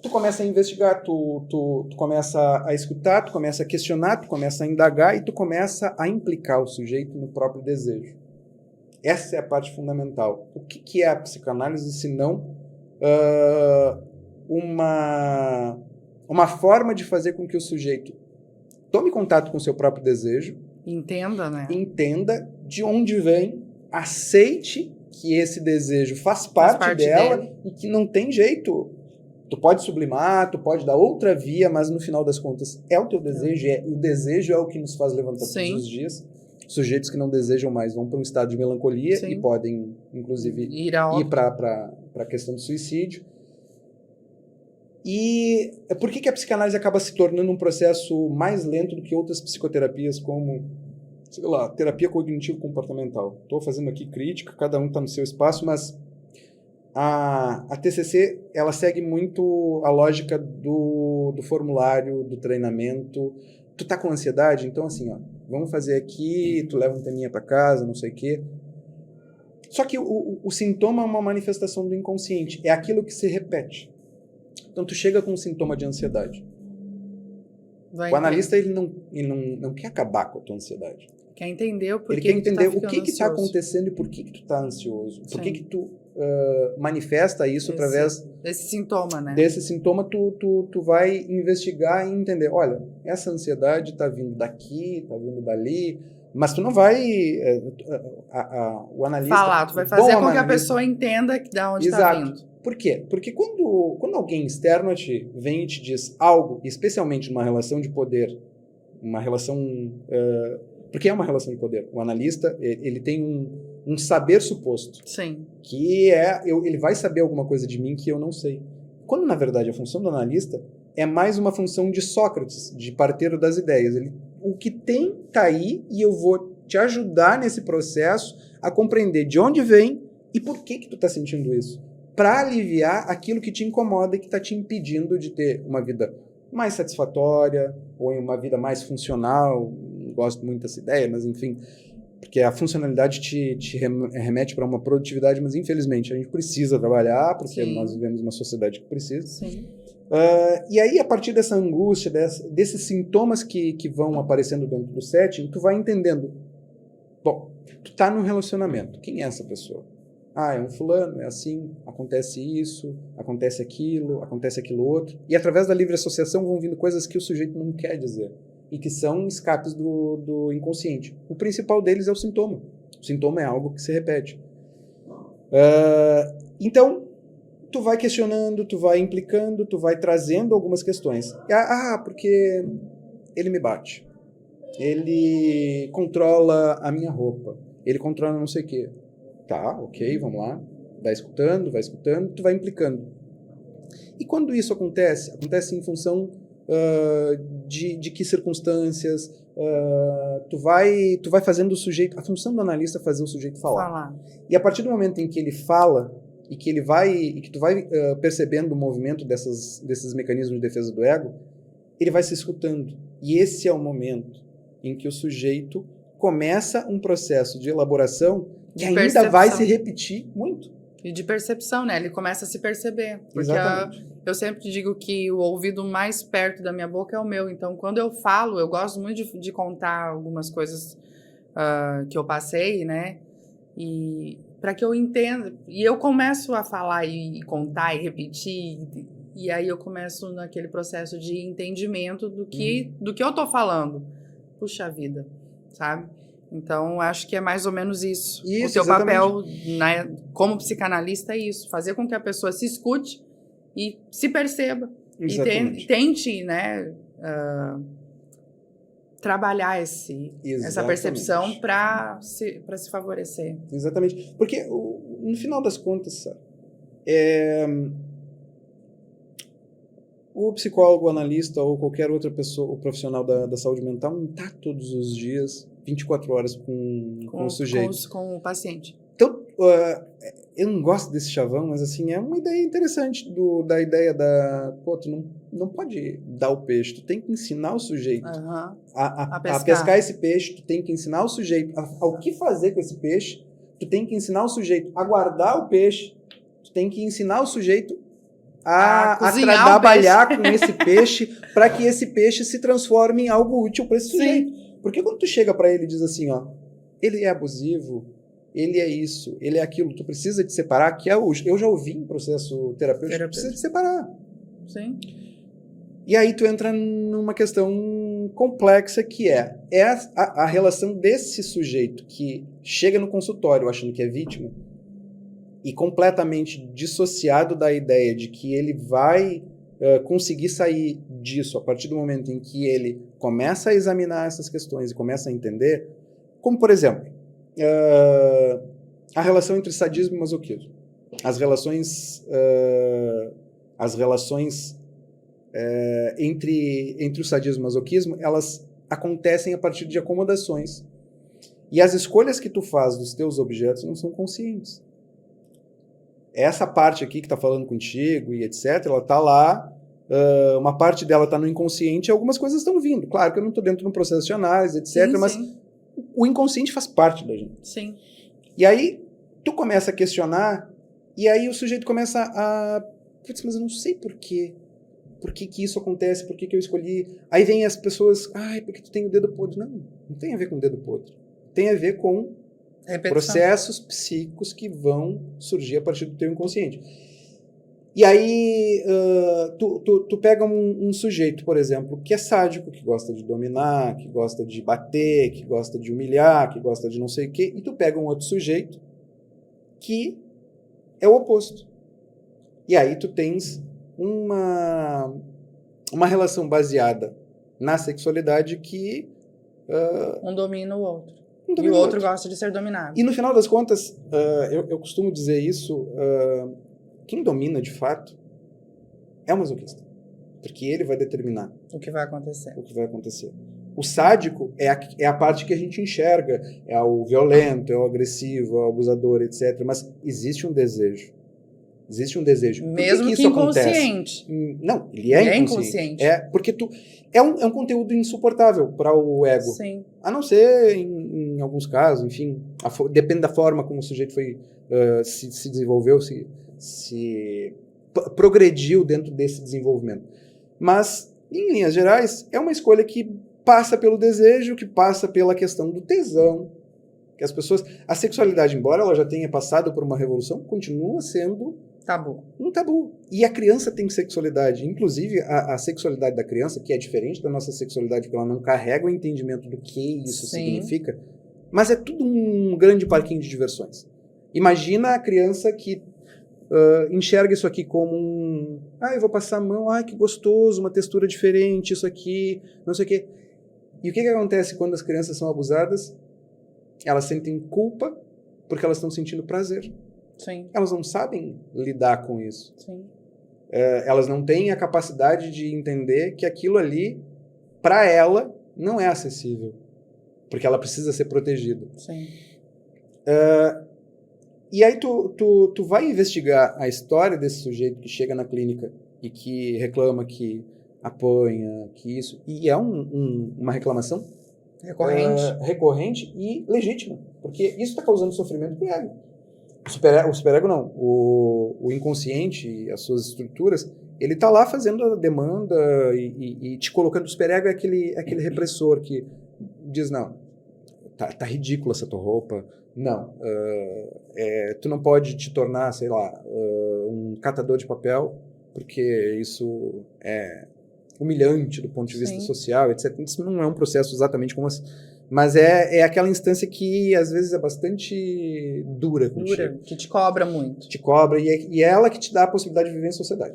tu começa a investigar, tu começa a escutar, tu começa a questionar, tu começa a indagar e tu começa a implicar o sujeito no próprio desejo. Essa é a parte fundamental. O que é a psicanálise, se não uma forma de fazer com que o sujeito tome contato com o seu próprio desejo. Entenda, né? Entenda de onde vem, aceite que esse desejo faz parte dela dele. E que não tem jeito. Tu pode sublimar, tu pode dar outra via, mas no final das contas é o teu desejo, o desejo é o que nos faz levantar todos os dias. Sujeitos que não desejam mais vão para um estado de melancolia e podem, inclusive, ir para a questão do suicídio. E por que a psicanálise acaba se tornando um processo mais lento do que outras psicoterapias, como, sei lá, terapia cognitivo-comportamental? Estou fazendo aqui crítica, cada um está no seu espaço, mas a TCC ela segue muito a lógica do formulário, do treinamento. Tu tá com ansiedade? Então, assim, vamos fazer aqui, tu leva um teminha para casa, não sei o quê. Só que o sintoma é uma manifestação do inconsciente, é aquilo que se repete. Então, tu chega com um sintoma de ansiedade. O analista, ele não quer acabar com a tua ansiedade. Quer entender o porquê. Ele quer entender o que está acontecendo e por que tu tá ansioso. Por que tu manifesta isso através desse sintoma, né? Desse sintoma, tu vai investigar e entender, olha, essa ansiedade tá vindo daqui, tá vindo dali, mas tu não vai o analista... Falar, tu vai fazer com que a pessoa entenda de onde está vindo. Por quê? Porque quando alguém externo a ti vem e te diz algo, especialmente numa relação de poder, uma relação... porque é uma relação de poder. O analista, ele tem um saber suposto. Sim. Que ele vai saber alguma coisa de mim que eu não sei. Quando, na verdade, a função do analista é mais uma função de Sócrates, de parteiro das ideias. O que tem tá aí e eu vou te ajudar nesse processo a compreender de onde vem e por que tu tá sentindo isso. Para aliviar aquilo que te incomoda e que tá te impedindo de ter uma vida mais satisfatória ou uma vida mais funcional. Não gosto muito dessa ideia, mas enfim... Porque a funcionalidade te remete para uma produtividade, mas infelizmente a gente precisa trabalhar, porque nós vivemos uma sociedade que precisa. Sim. E aí, a partir dessa angústia, desses sintomas que vão aparecendo dentro do setting, tu vai entendendo. Bom, tu tá num relacionamento. Quem é essa pessoa? É um fulano, é assim, acontece isso, acontece aquilo outro. E através da livre associação vão vindo coisas que o sujeito não quer dizer. E que são escapes do inconsciente. O principal deles é o sintoma. O sintoma é algo que se repete. Então, tu vai questionando, tu vai implicando, tu vai trazendo algumas questões. Porque ele me bate. Ele controla a minha roupa. Ele controla não sei o quê. Tá, ok, vamos lá. vai escutando, tu vai implicando. E quando isso acontece? Acontece em função de que circunstâncias? Tu vai fazendo o sujeito... A função do analista é fazer o sujeito falar. E a partir do momento em que ele fala e que tu vai percebendo o movimento desses mecanismos de defesa do ego, ele vai se escutando. E esse é o momento em que o sujeito começa um processo de elaboração que ainda vai se repetir muito. E de percepção, né? Ele começa a se perceber. Porque eu sempre digo que o ouvido mais perto da minha boca é o meu. Então, quando eu falo, eu gosto muito de contar algumas coisas que eu passei, né? E para que eu entenda. E eu começo a falar e contar e repetir. E aí eu começo naquele processo de entendimento do que eu tô falando. Puxa vida, sabe? Então, acho que é mais ou menos isso. O teu papel, né, como psicanalista é isso. Fazer com que a pessoa se escute e se perceba. Exatamente. E tente, né, trabalhar essa percepção para se favorecer. Exatamente. Porque, no final das contas, o psicólogo, o analista ou qualquer outra pessoa, o profissional da saúde mental não está todos os dias, 24 horas com o sujeito. Com o paciente. Então, eu não gosto desse chavão, mas assim, é uma ideia interessante da ideia pô, tu não pode dar o peixe, tu tem que ensinar o sujeito a pescar esse peixe, tu tem que ensinar o sujeito ao que fazer com esse peixe, tu tem que ensinar o sujeito a guardar o peixe, tu tem que ensinar o sujeito a trabalhar com esse peixe para que esse peixe se transforme em algo útil para esse sujeito. Porque quando tu chega para ele e diz assim, ó, ele é abusivo, ele é isso, ele é aquilo, tu precisa de separar, que eu já ouvi em processo terapêutico, tu precisa de separar. Sim. E aí tu entra numa questão complexa que é a relação desse sujeito que chega no consultório achando que é vítima e completamente dissociado da ideia de que ele vai conseguir sair disso a partir do momento em que ele começa a examinar essas questões e começa a entender, como, por exemplo, a relação entre sadismo e masoquismo. As relações entre o sadismo e o masoquismo, elas acontecem a partir de acomodações. E as escolhas que tu faz dos teus objetos não são conscientes. Essa parte aqui que está falando contigo e etc., ela está lá, uma parte dela está no inconsciente e algumas coisas estão vindo. Claro que eu não estou dentro de um processo de análise, etc., mas o inconsciente faz parte da gente. Sim. E aí, tu começa a questionar, e aí o sujeito começa a... Putz, mas eu não sei por quê. Por que isso acontece? Por que eu escolhi? Aí vem as pessoas, porque tu tem o dedo podre. Não tem a ver com o dedo podre. Tem a ver com processos psíquicos que vão surgir a partir do teu inconsciente. E aí, tu pega um sujeito, por exemplo, que é sádico, que gosta de dominar, que gosta de bater, que gosta de humilhar, que gosta de não sei o quê, e tu pega um outro sujeito que é o oposto. E aí tu tens uma relação baseada na sexualidade que... um domina o outro. E o outro gosta de ser dominado. E no final das contas, eu costumo dizer isso, quem domina de fato é o masoquista. Porque ele vai determinar o que vai acontecer. O sádico é a parte que a gente enxerga, é o violento, é o agressivo, é o abusador, etc. Mas existe um desejo. Mesmo que inconsciente. Acontece? Não, ele é inconsciente. Porque é um conteúdo insuportável para o ego. Sim. A não ser em alguns casos, enfim, depende da forma como o sujeito foi se desenvolveu, se progrediu dentro desse desenvolvimento. Mas, em linhas gerais, é uma escolha que passa pelo desejo, que passa pela questão do tesão, que as pessoas... A sexualidade, embora ela já tenha passado por uma revolução, continua sendo... um tabu. E a criança tem sexualidade. Inclusive, a sexualidade da criança, que é diferente da nossa sexualidade, porque ela não carrega o entendimento do que isso significa, mas é tudo um grande parquinho de diversões. Imagina a criança que enxerga isso aqui como eu vou passar a mão, que gostoso, uma textura diferente, isso aqui, não sei o quê. E o que acontece quando as crianças são abusadas? Elas sentem culpa porque elas estão sentindo prazer. Sim. Elas não sabem lidar com isso. Sim. Elas não têm a capacidade de entender que aquilo ali, para ela, não é acessível. Porque ela precisa ser protegida. Sim. E aí tu vai investigar a história desse sujeito que chega na clínica e que reclama que apanha, que isso... E é uma reclamação recorrente e legítima. Porque isso está causando sofrimento pro ego. O superego não. O inconsciente e as suas estruturas, ele tá lá fazendo a demanda e te colocando. O superego é aquele repressor que diz, não, tá ridícula essa tua roupa. Não, tu não pode te tornar, sei lá, um catador de papel, porque isso é humilhante do ponto de vista social, etc. Isso não é um processo exatamente como assim. Mas é aquela instância que, às vezes, é bastante dura contigo. Dura, que te cobra muito. Te cobra, e é ela que te dá a possibilidade de viver em sociedade.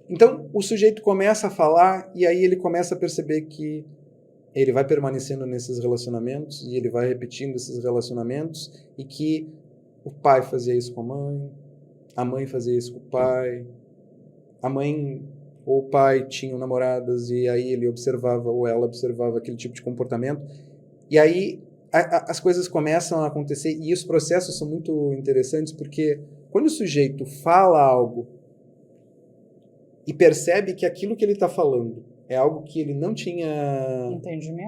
Então, o sujeito começa a falar, e aí ele começa a perceber que ele vai permanecendo nesses relacionamentos, e ele vai repetindo esses relacionamentos, e que o pai fazia isso com a mãe fazia isso com o pai, a mãe ou o pai tinham namoradas e aí ele observava ou ela observava aquele tipo de comportamento. E aí as coisas começam a acontecer e os processos são muito interessantes porque quando o sujeito fala algo e percebe que aquilo que ele está falando é algo que ele não tinha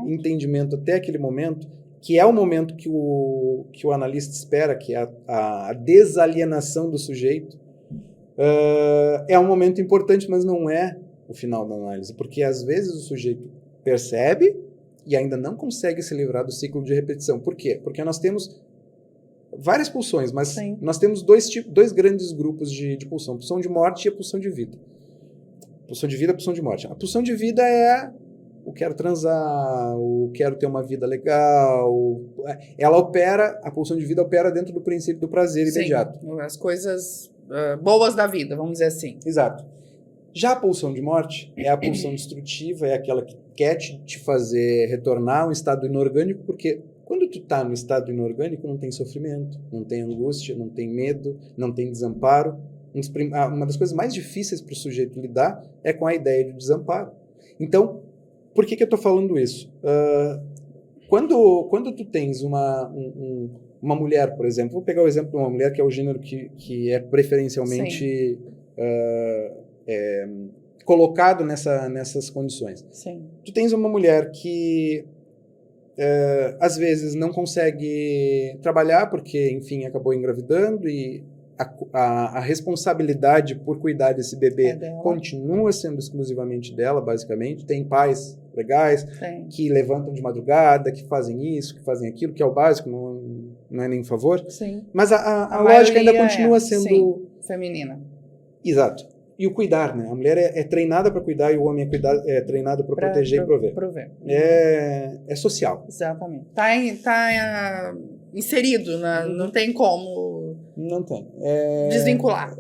entendimento até aquele momento, que é o momento que o analista espera, que é a desalienação do sujeito, é um momento importante, mas não é o final da análise, porque às vezes o sujeito percebe e ainda não consegue se livrar do ciclo de repetição. Por quê? Porque nós temos várias pulsões, mas nós temos dois grandes grupos de pulsão, a pulsão de morte e a pulsão de vida. Pulsão de vida e a pulsão de morte. A pulsão de vida é o quero transar, o quero ter uma vida legal. Ela opera, a pulsão de vida opera dentro do princípio do prazer imediato. As coisas boas da vida, vamos dizer assim. Exato. Já a pulsão de morte é a pulsão destrutiva, é aquela que quer te fazer retornar a um estado inorgânico, porque quando tu tá no estado inorgânico não tem sofrimento, não tem angústia, não tem medo, não tem desamparo. Uma das coisas mais difíceis para o sujeito lidar é com a ideia de desamparo. Então, por que eu estou falando isso? Quando tu tens uma mulher, por exemplo, vou pegar o exemplo de uma mulher que é o gênero que é preferencialmente colocado nessas condições. Sim. Tu tens uma mulher que às vezes não consegue trabalhar porque, enfim, acabou engravidando e a responsabilidade por cuidar desse bebê continua sendo exclusivamente dela, basicamente. Tem pais legais que levantam de madrugada, que fazem isso, que fazem aquilo, que é o básico, não é nem favor. Sim. Mas a lógica ainda continua sendo feminina. Exato. E o cuidar, né? A mulher é treinada para cuidar e o homem é treinado para proteger e prover. É social. Exatamente. Tá inserido, não tem como... Não tem. Desvincular.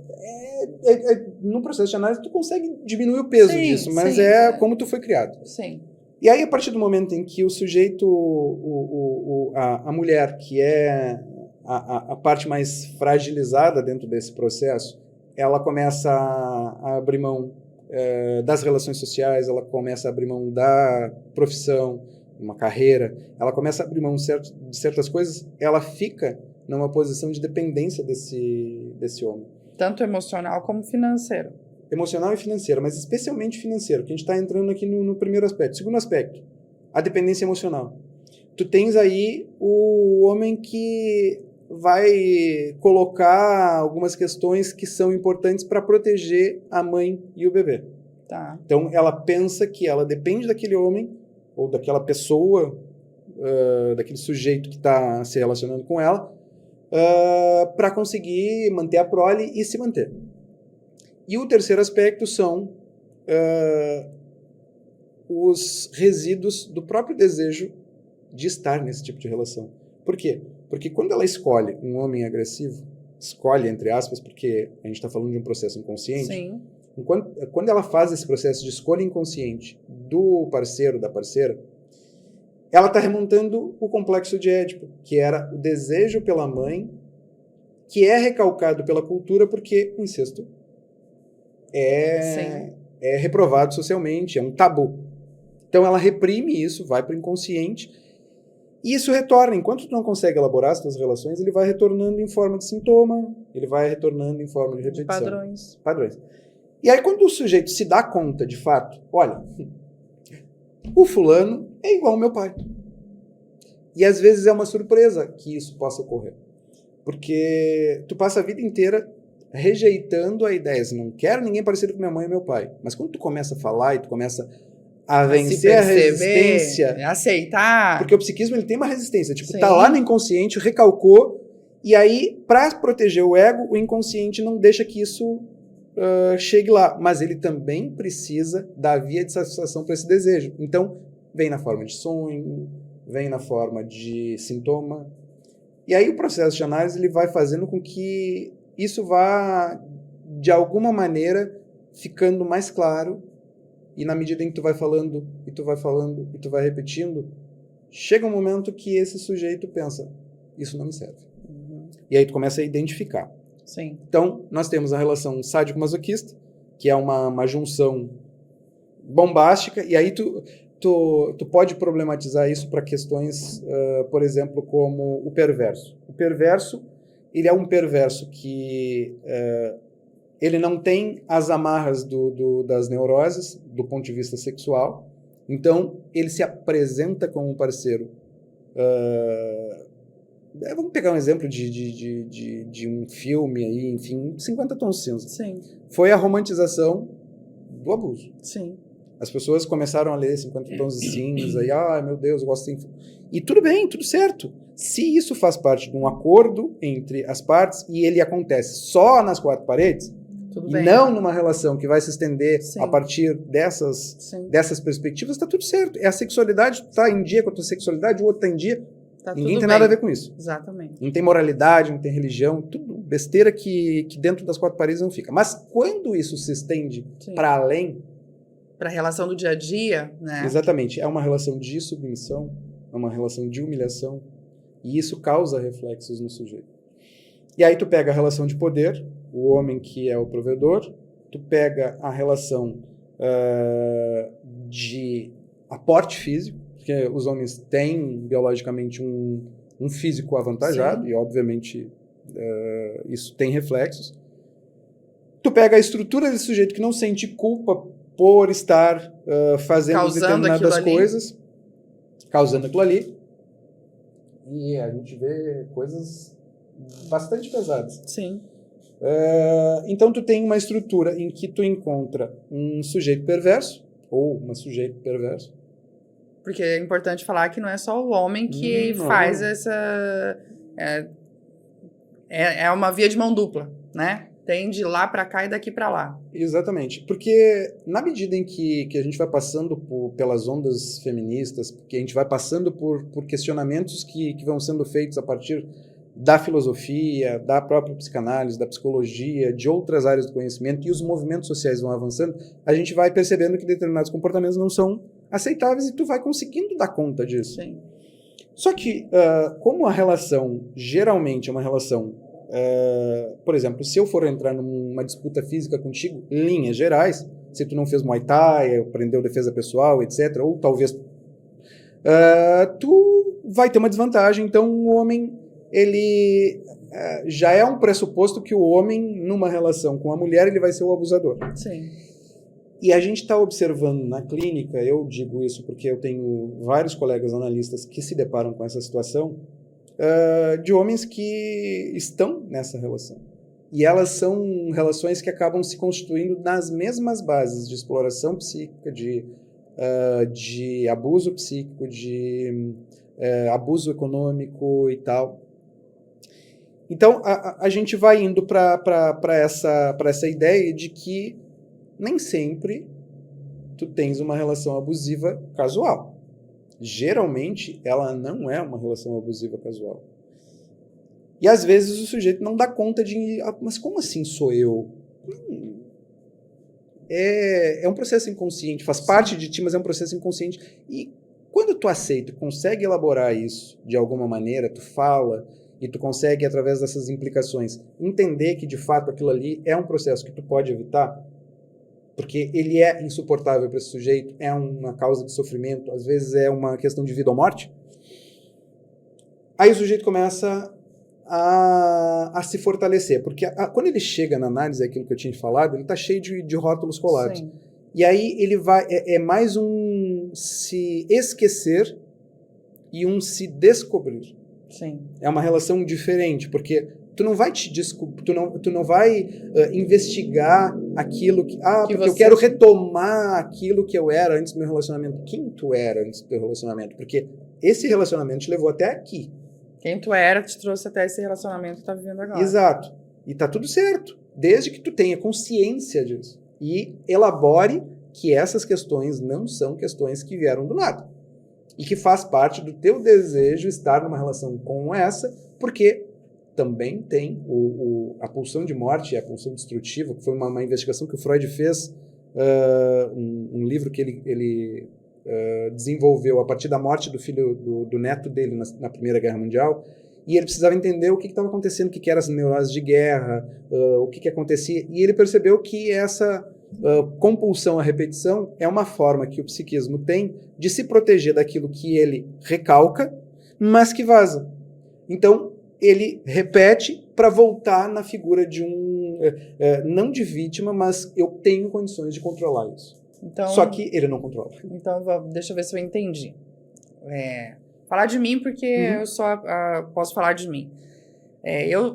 No processo de análise, tu consegue diminuir o peso disso, mas como tu foi criado. Sim. E aí, a partir do momento em que o sujeito, a mulher, que é a parte mais fragilizada dentro desse processo, ela começa a abrir mão das relações sociais, ela começa a abrir mão da profissão, uma carreira, ela começa a abrir mão de certas coisas, ela fica numa posição de dependência desse homem. Tanto emocional como financeiro. Emocional e financeiro, mas especialmente financeiro, que a gente está entrando aqui no primeiro aspecto. Segundo aspecto, a dependência emocional. Tu tens aí o homem que vai colocar algumas questões que são importantes para proteger a mãe e o bebê. Tá. Então, ela pensa que ela depende daquele homem ou daquela pessoa, daquele sujeito que está se relacionando com ela, para conseguir manter a prole e se manter. E o terceiro aspecto são os resíduos do próprio desejo de estar nesse tipo de relação. Por quê? Porque quando ela escolhe um homem agressivo, escolhe entre aspas, porque a gente está falando de um processo inconsciente, sim. Quando ela faz esse processo de escolha inconsciente do parceiro, da parceira, ela está remontando o complexo de Édipo, que era o desejo pela mãe que é recalcado pela cultura porque o incesto Sim. é reprovado socialmente, é um tabu. Então ela reprime isso, vai para o inconsciente, e isso retorna. Enquanto tu não consegue elaborar as tuas relações, ele vai retornando em forma de sintoma, ele vai retornando em forma de De repetição. padrões. E aí quando o sujeito se dá conta, de fato, olha, o fulano é igual ao meu pai. E às vezes é uma surpresa que isso possa ocorrer. Porque tu passa a vida inteira rejeitando a ideia, assim, não quero ninguém parecido com minha mãe e meu pai. Mas quando tu começa a falar e tu começa a vencer a resistência, aceitar. porque o psiquismo ele tem uma resistência, tipo, Sim. tá lá no inconsciente, recalcou, e aí, para proteger o ego, o inconsciente não deixa que isso chegue lá. Mas ele também precisa da via de satisfação para esse desejo. Então, vem na forma de sonho, vem na forma de sintoma. E aí o processo de análise ele vai fazendo com que isso vá, de alguma maneira, ficando mais claro, e na medida em que tu vai falando, e tu vai falando, e tu vai repetindo, chega um momento que esse sujeito pensa, isso não me serve. E aí tu começa a identificar. Sim. Então, nós temos a relação sádico-masoquista, que é uma junção bombástica, e aí tu pode problematizar isso para questões, por exemplo, como o perverso. O perverso, ele é um perverso que ele não tem as amarras das neuroses do ponto de vista sexual, então ele se apresenta como um parceiro. Vamos pegar um exemplo de um filme aí, enfim, 50 Tons de Cinza. Sim. Foi a romantização do abuso. Sim. As pessoas começaram a ler 50 Tons de Cinza e, meu Deus, eu gosto de... E tudo bem, tudo certo. Se isso faz parte de um acordo entre as partes e ele acontece só nas quatro paredes, Tudo e bem. não numa relação que vai se estender Sim. a partir dessas perspectivas, está tudo certo. É a sexualidade, tu tá em dia com a tua sexualidade, o outro tá em dia. Tá Ninguém tudo tem bem. nada a ver com isso. Exatamente. Não tem moralidade, não tem religião, tudo besteira que dentro das quatro paredes não fica. Mas quando isso se estende para além... Para a relação do dia a dia, né? Exatamente. É uma relação de submissão, é uma relação de humilhação, e isso causa reflexos no sujeito. E aí tu pega a relação de poder, o homem que é o provedor, tu pega a relação de aporte físico, porque os homens têm biologicamente um físico avantajado, Sim. e obviamente isso tem reflexos. Tu pega a estrutura desse sujeito que não sente culpa por estar fazendo Causando determinadas aquilo coisas, causando aquilo ali, e a gente vê coisas bastante pesadas. Sim. Então tu tem uma estrutura em que tu encontra um sujeito perverso, ou uma sujeito perverso. Porque é importante falar que não é só o homem que faz essa... É uma via de mão dupla, né? Tem de lá para cá e daqui para lá. Exatamente. Porque na medida em que a gente vai passando pelas ondas feministas, que a gente vai passando por questionamentos que vão sendo feitos a partir da filosofia, da própria psicanálise, da psicologia, de outras áreas do conhecimento, e os movimentos sociais vão avançando, a gente vai percebendo que determinados comportamentos não são aceitáveis e tu vai conseguindo dar conta disso. Sim. Só que, como a relação geralmente é uma relação, por exemplo, se eu for entrar numa disputa física contigo, linhas gerais, se tu não fez Muay Thai, aprendeu defesa pessoal, etc., ou talvez tu vai ter uma desvantagem. Então o homem, ele já é um pressuposto que o homem, numa relação com a mulher, ele vai ser o abusador. Sim. E a gente está observando na clínica, eu digo isso porque eu tenho vários colegas analistas que se deparam com essa situação, de homens que estão nessa relação. E elas são relações que acabam se constituindo nas mesmas bases de exploração psíquica, de abuso psíquico, de abuso econômico e tal. Então, a gente vai indo para essa ideia de que nem sempre tu tens uma relação abusiva casual. Geralmente, ela não é uma relação abusiva casual. E às vezes o sujeito não dá conta de... mas como assim sou eu? É um processo inconsciente, faz parte de ti, mas é um processo inconsciente. E quando tu aceita, consegue elaborar isso de alguma maneira, tu fala, e tu consegue, através dessas implicações, entender que, de fato, aquilo ali é um processo que tu pode evitar, porque ele é insuportável para esse sujeito, é uma causa de sofrimento, às vezes é uma questão de vida ou morte, aí o sujeito começa a se fortalecer, porque quando ele chega na análise, aquilo que eu tinha falado, ele está cheio de rótulos colados. Sim. E aí ele vai, é mais um se esquecer e um se descobrir. Sim. É uma relação diferente, porque tu não vai te descobrir, tu não vai investigar aquilo que porque eu quero retomar aquilo que eu era antes do meu relacionamento. Quem tu era antes do teu relacionamento? Porque esse relacionamento te levou até aqui. Quem tu era te trouxe até esse relacionamento que tu tá vivendo agora. Exato. E tá tudo certo, desde que tu tenha consciência disso e elabore que essas questões não são questões que vieram do nada. E que faz parte do teu desejo estar numa relação como essa, porque também tem a pulsão de morte e a pulsão destrutiva, que foi uma investigação que o Freud fez, um livro que ele desenvolveu a partir da morte do filho do neto dele na Primeira Guerra Mundial, e ele precisava entender o que estava acontecendo, o que eram as neuroses de guerra, o que acontecia, e ele percebeu que essa compulsão à repetição é uma forma que o psiquismo tem de se proteger daquilo que ele recalca, mas que vaza. Então, ele repete para voltar na figura de não de vítima, mas eu tenho condições de controlar isso. Então, só que ele não controla. Então, deixa eu ver se eu entendi. Falar de mim, porque eu só posso falar de mim. Eu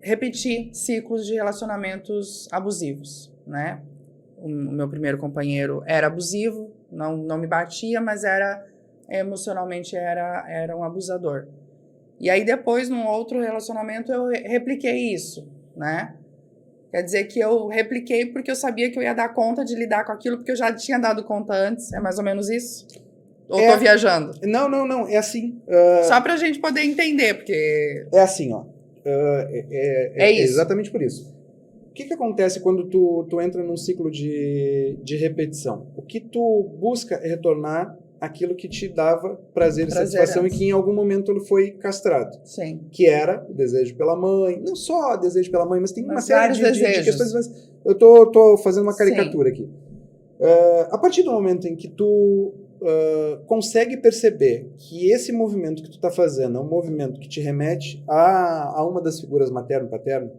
repeti ciclos de relacionamentos abusivos, né? O meu primeiro companheiro era abusivo, não me batia, mas emocionalmente era um abusador. E aí depois, num outro relacionamento, eu repliquei isso, né? Quer dizer que eu repliquei porque eu sabia que eu ia dar conta de lidar com aquilo, porque eu já tinha dado conta antes. É mais ou menos isso? Ou tô viajando? Não. É assim. Só pra gente poder entender, porque... É assim, ó. É isso. Exatamente por isso. O que acontece quando tu entra num ciclo de repetição? O que tu busca é retornar aquilo que te dava prazer e satisfação e que em algum momento ele foi castrado. Sim. Que era o desejo pela mãe. Não só desejo pela mãe, mas tem uma série de questões. Mas eu tô fazendo uma caricatura aqui. A partir do momento em que tu consegue perceber que esse movimento que tu está fazendo é um movimento que te remete a uma das figuras materno e paterno,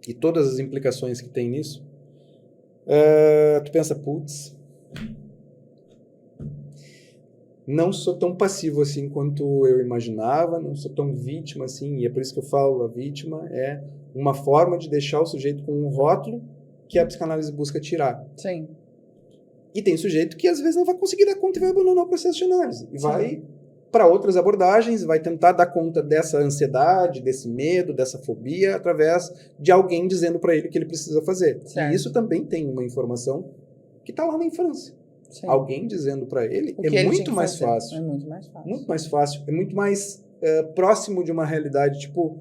e todas as implicações que tem nisso, tu pensa, putz, não sou tão passivo assim quanto eu imaginava, não sou tão vítima assim, e é por isso que eu falo, a vítima é uma forma de deixar o sujeito com um rótulo que a psicanálise busca tirar. Sim. E tem sujeito que às vezes não vai conseguir dar conta e vai abandonar o processo de análise. E vai para outras abordagens, vai tentar dar conta dessa ansiedade, desse medo, dessa fobia, através de alguém dizendo para ele o que ele precisa fazer. Certo. E isso também tem uma informação que está lá na infância. Sim. Alguém dizendo para ele é muito mais fácil. É muito mais fácil. Muito mais fácil. É muito mais próximo de uma realidade. Tipo,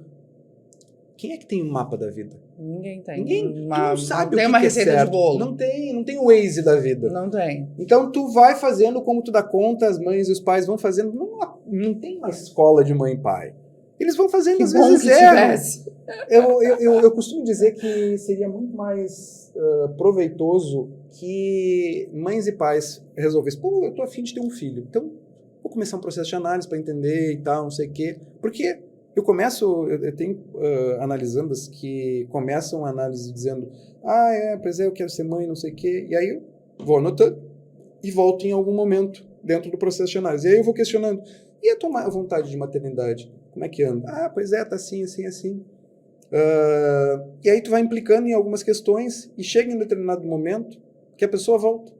quem é que tem um mapa da vida? Ninguém tem. Tu não sabe tem o que uma é receita certo. de bolo. Não tem o Waze da vida. Não tem. Então tu vai fazendo como tu dá conta, as mães e os pais vão fazendo. Não tem uma escola de mãe e pai. Eles vão fazendo, que às bom vezes que tivesse. Eu costumo dizer que seria muito mais proveitoso que mães e pais resolvessem. Pô, eu tô afim de ter um filho. Então, vou começar um processo de análise para entender e tal, não sei o quê. Porque eu tenho analisandas que começam a análise dizendo pois eu quero ser mãe, não sei o quê. E aí eu vou anotando e volto em algum momento dentro do processo de análise. E aí eu vou questionando. E a vontade de maternidade? Como é que anda? Pois tá assim, assim, assim. E aí tu vai implicando em algumas questões e chega em um determinado momento que a pessoa volta.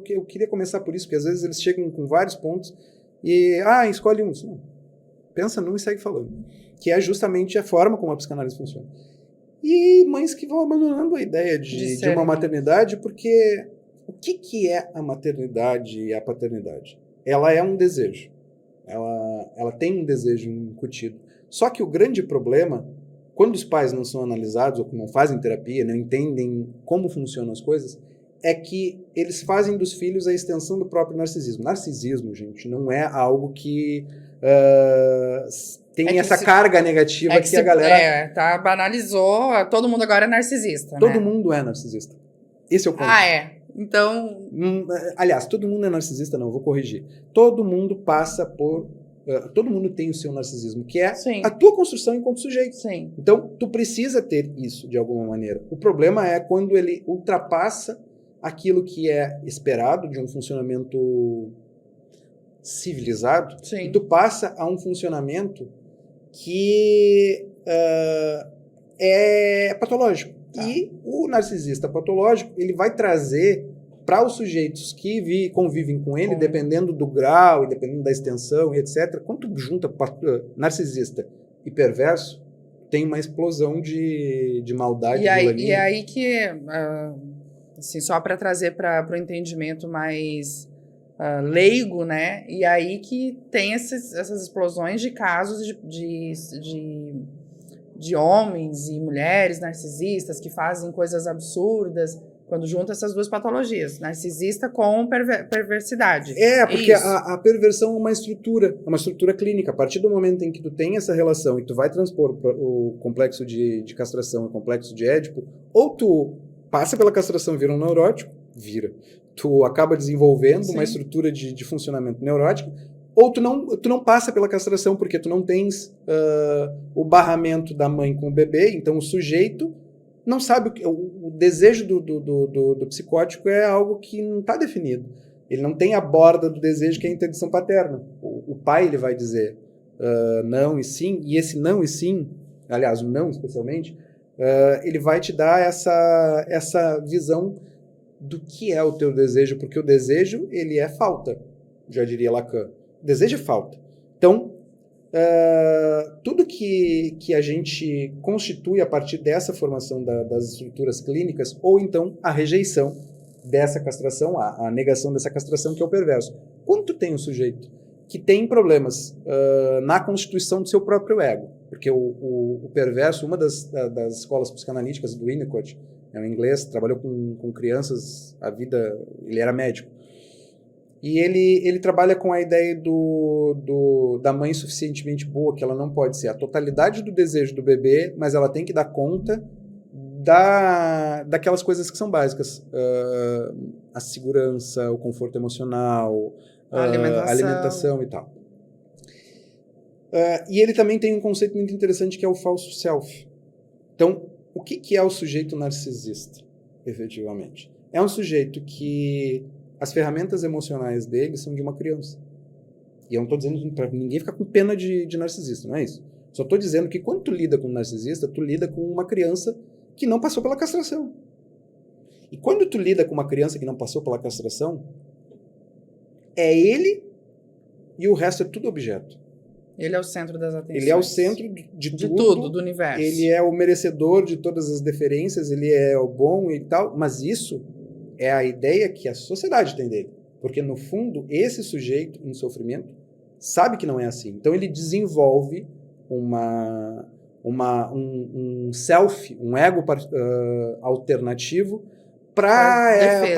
Eu queria começar por isso, porque às vezes eles chegam com vários pontos e, escolhe um. Não. Pensa num e segue falando. Que é justamente a forma como a psicanálise funciona. E mães que vão abandonando a ideia de uma maternidade, porque o que é a maternidade e a paternidade? Ela é um desejo. Ela tem um desejo incutido. Só que o grande problema, quando os pais não são analisados ou não fazem terapia, não entendem como funcionam as coisas, é que eles fazem dos filhos a extensão do próprio narcisismo. Narcisismo, gente, não é algo que tem É que essa se- carga negativa É que que a galera... banalizou, todo mundo agora é narcisista, Todo né? mundo é narcisista. Esse é o ponto. Ah, é. Então, Aliás, todo mundo é narcisista, não, vou corrigir. Todo mundo passa por... todo mundo tem o seu narcisismo, que é sim, a tua construção enquanto sujeito. sim. Então, tu precisa ter isso de alguma maneira. O problema é quando ele ultrapassa aquilo que é esperado de um funcionamento civilizado, Sim. e tu passa a um funcionamento que é patológico. Tá. E o narcisista patológico, ele vai trazer para os sujeitos que convivem com ele, dependendo do grau e dependendo da extensão e etc., quando tu junta narcisista e perverso, tem uma explosão de maldade. E aí que, assim, só para trazer para o entendimento mais leigo, né? E aí que tem essas explosões de casos de homens e mulheres narcisistas que fazem coisas absurdas, quando junta essas duas patologias, narcisista com perversidade. Porque a perversão é uma estrutura clínica. A partir do momento em que tu tem essa relação e tu vai transpor o complexo de castração e o complexo de Édipo, ou tu passa pela castração e vira um neurótico, tu acaba desenvolvendo Sim. uma estrutura de funcionamento neurótico, ou tu não passa pela castração porque tu não tens o barramento da mãe com o bebê, então o sujeito não sabe o desejo do psicótico é algo que não está definido. Ele não tem a borda do desejo que é a interdição paterna. O pai ele vai dizer não e sim, e esse não e sim, aliás, o não especialmente, ele vai te dar essa visão do que é o teu desejo, porque o desejo ele é falta, já diria Lacan. O desejo é falta. Então, tudo que a gente constitui a partir dessa formação das estruturas clínicas, ou então a rejeição dessa castração, a negação dessa castração, que é o perverso. Quando tu tem um sujeito que tem problemas na constituição do seu próprio ego, porque o perverso, uma das escolas psicanalíticas do Winnicott, é um inglês, trabalhou com crianças a vida, ele era médico. E ele trabalha com a ideia da mãe suficientemente boa, que ela não pode ser a totalidade do desejo do bebê, mas ela tem que dar conta daquelas coisas que são básicas. A segurança, o conforto emocional, a alimentação e tal. E ele também tem um conceito muito interessante que é o falso self. Então, o que é o sujeito narcisista, efetivamente? É um sujeito que as ferramentas emocionais dele são de uma criança. E eu não estou dizendo para ninguém ficar com pena de narcisista, não é isso. Só estou dizendo que quando tu lida com um narcisista, tu lida com uma criança que não passou pela castração. E quando tu lida com uma criança que não passou pela castração, é ele e o resto é tudo objeto. Ele é o centro das atenções. Ele é o centro de tudo, do universo. Ele é o merecedor de todas as deferências, ele é o bom e tal, mas isso é a ideia que a sociedade tem dele. Porque, no fundo, esse sujeito em sofrimento sabe que não é assim. Então, ele desenvolve um self, um ego alternativo para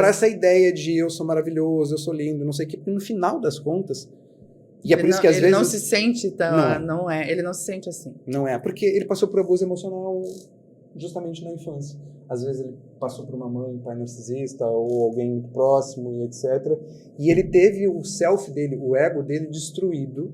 essa ideia de eu sou maravilhoso, eu sou lindo, não sei o que. No final das contas... E é por isso que às vezes... Ele não se sente... Ele não se sente assim. Não é, porque ele passou por abuso emocional justamente na infância. Às vezes ele passou por uma mãe, um pai narcisista, ou alguém muito próximo, e etc. E ele teve o self dele, o ego dele destruído,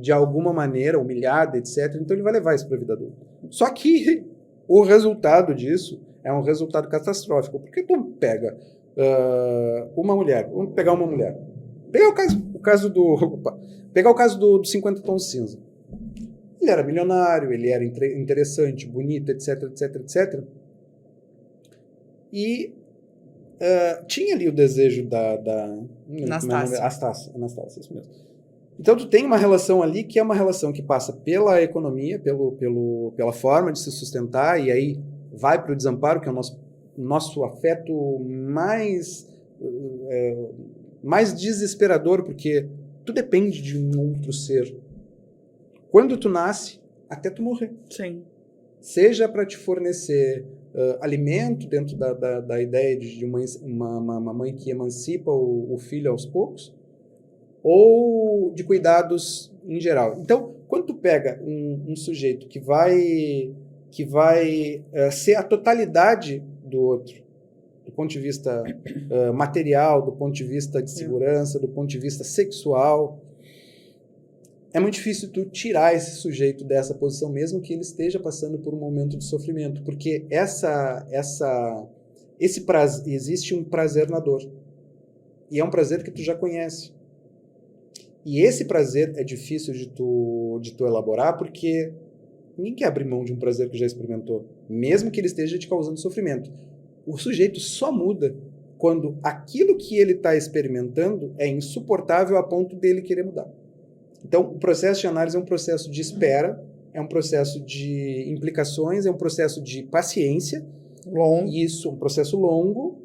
de alguma maneira, humilhado, etc. Então ele vai levar isso para a vida adulta. Só que o resultado disso é um resultado catastrófico. Porque tu pega uma mulher, vamos pegar uma mulher. Pegar o caso do 50 Tons de Cinza. Ele era milionário, ele era interessante, bonito, etc, etc, etc. E tinha ali o desejo da Anastácia, isso mesmo. Então tu tem uma relação ali que é uma relação que passa pela economia, pela forma de se sustentar, e aí vai para o desamparo, que é o nosso afeto mais desesperador, porque tu depende de um outro ser. Quando tu nasce, até tu morrer. Sim. seja para te fornecer alimento dentro da ideia de uma mãe que emancipa o filho aos poucos, ou de cuidados em geral. Então, quando tu pega um sujeito que vai ser a totalidade do outro, do ponto de vista material, do ponto de vista de segurança, do ponto de vista sexual, é muito difícil tu tirar esse sujeito dessa posição, mesmo que ele esteja passando por um momento de sofrimento, porque existe um prazer na dor. E é um prazer que tu já conhece. E esse prazer é difícil de tu elaborar, porque ninguém quer abrir mão de um prazer que já experimentou, mesmo que ele esteja te causando sofrimento. O sujeito só muda quando aquilo que ele está experimentando é insuportável a ponto dele querer mudar. Então, o processo de análise é um processo de espera, é um processo de implicações, é um processo de paciência. Longo. Isso, um processo longo.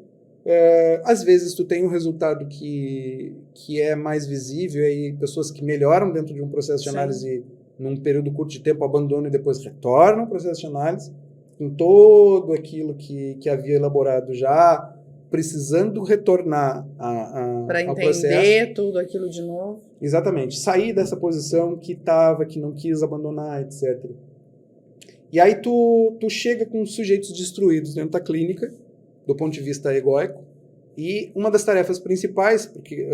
Às vezes tu tem um resultado que é mais visível, e pessoas que melhoram dentro de um processo de análise num período curto de tempo, abandonam e depois retornam ao processo de análise, com todo aquilo que havia elaborado já, precisando retornar para ao processo. entender tudo aquilo de novo. Exatamente. Sair dessa posição que estava, que não quis abandonar, etc. E aí tu chega com sujeitos destruídos dentro da clínica, do ponto de vista egóico, e uma das tarefas principais, porque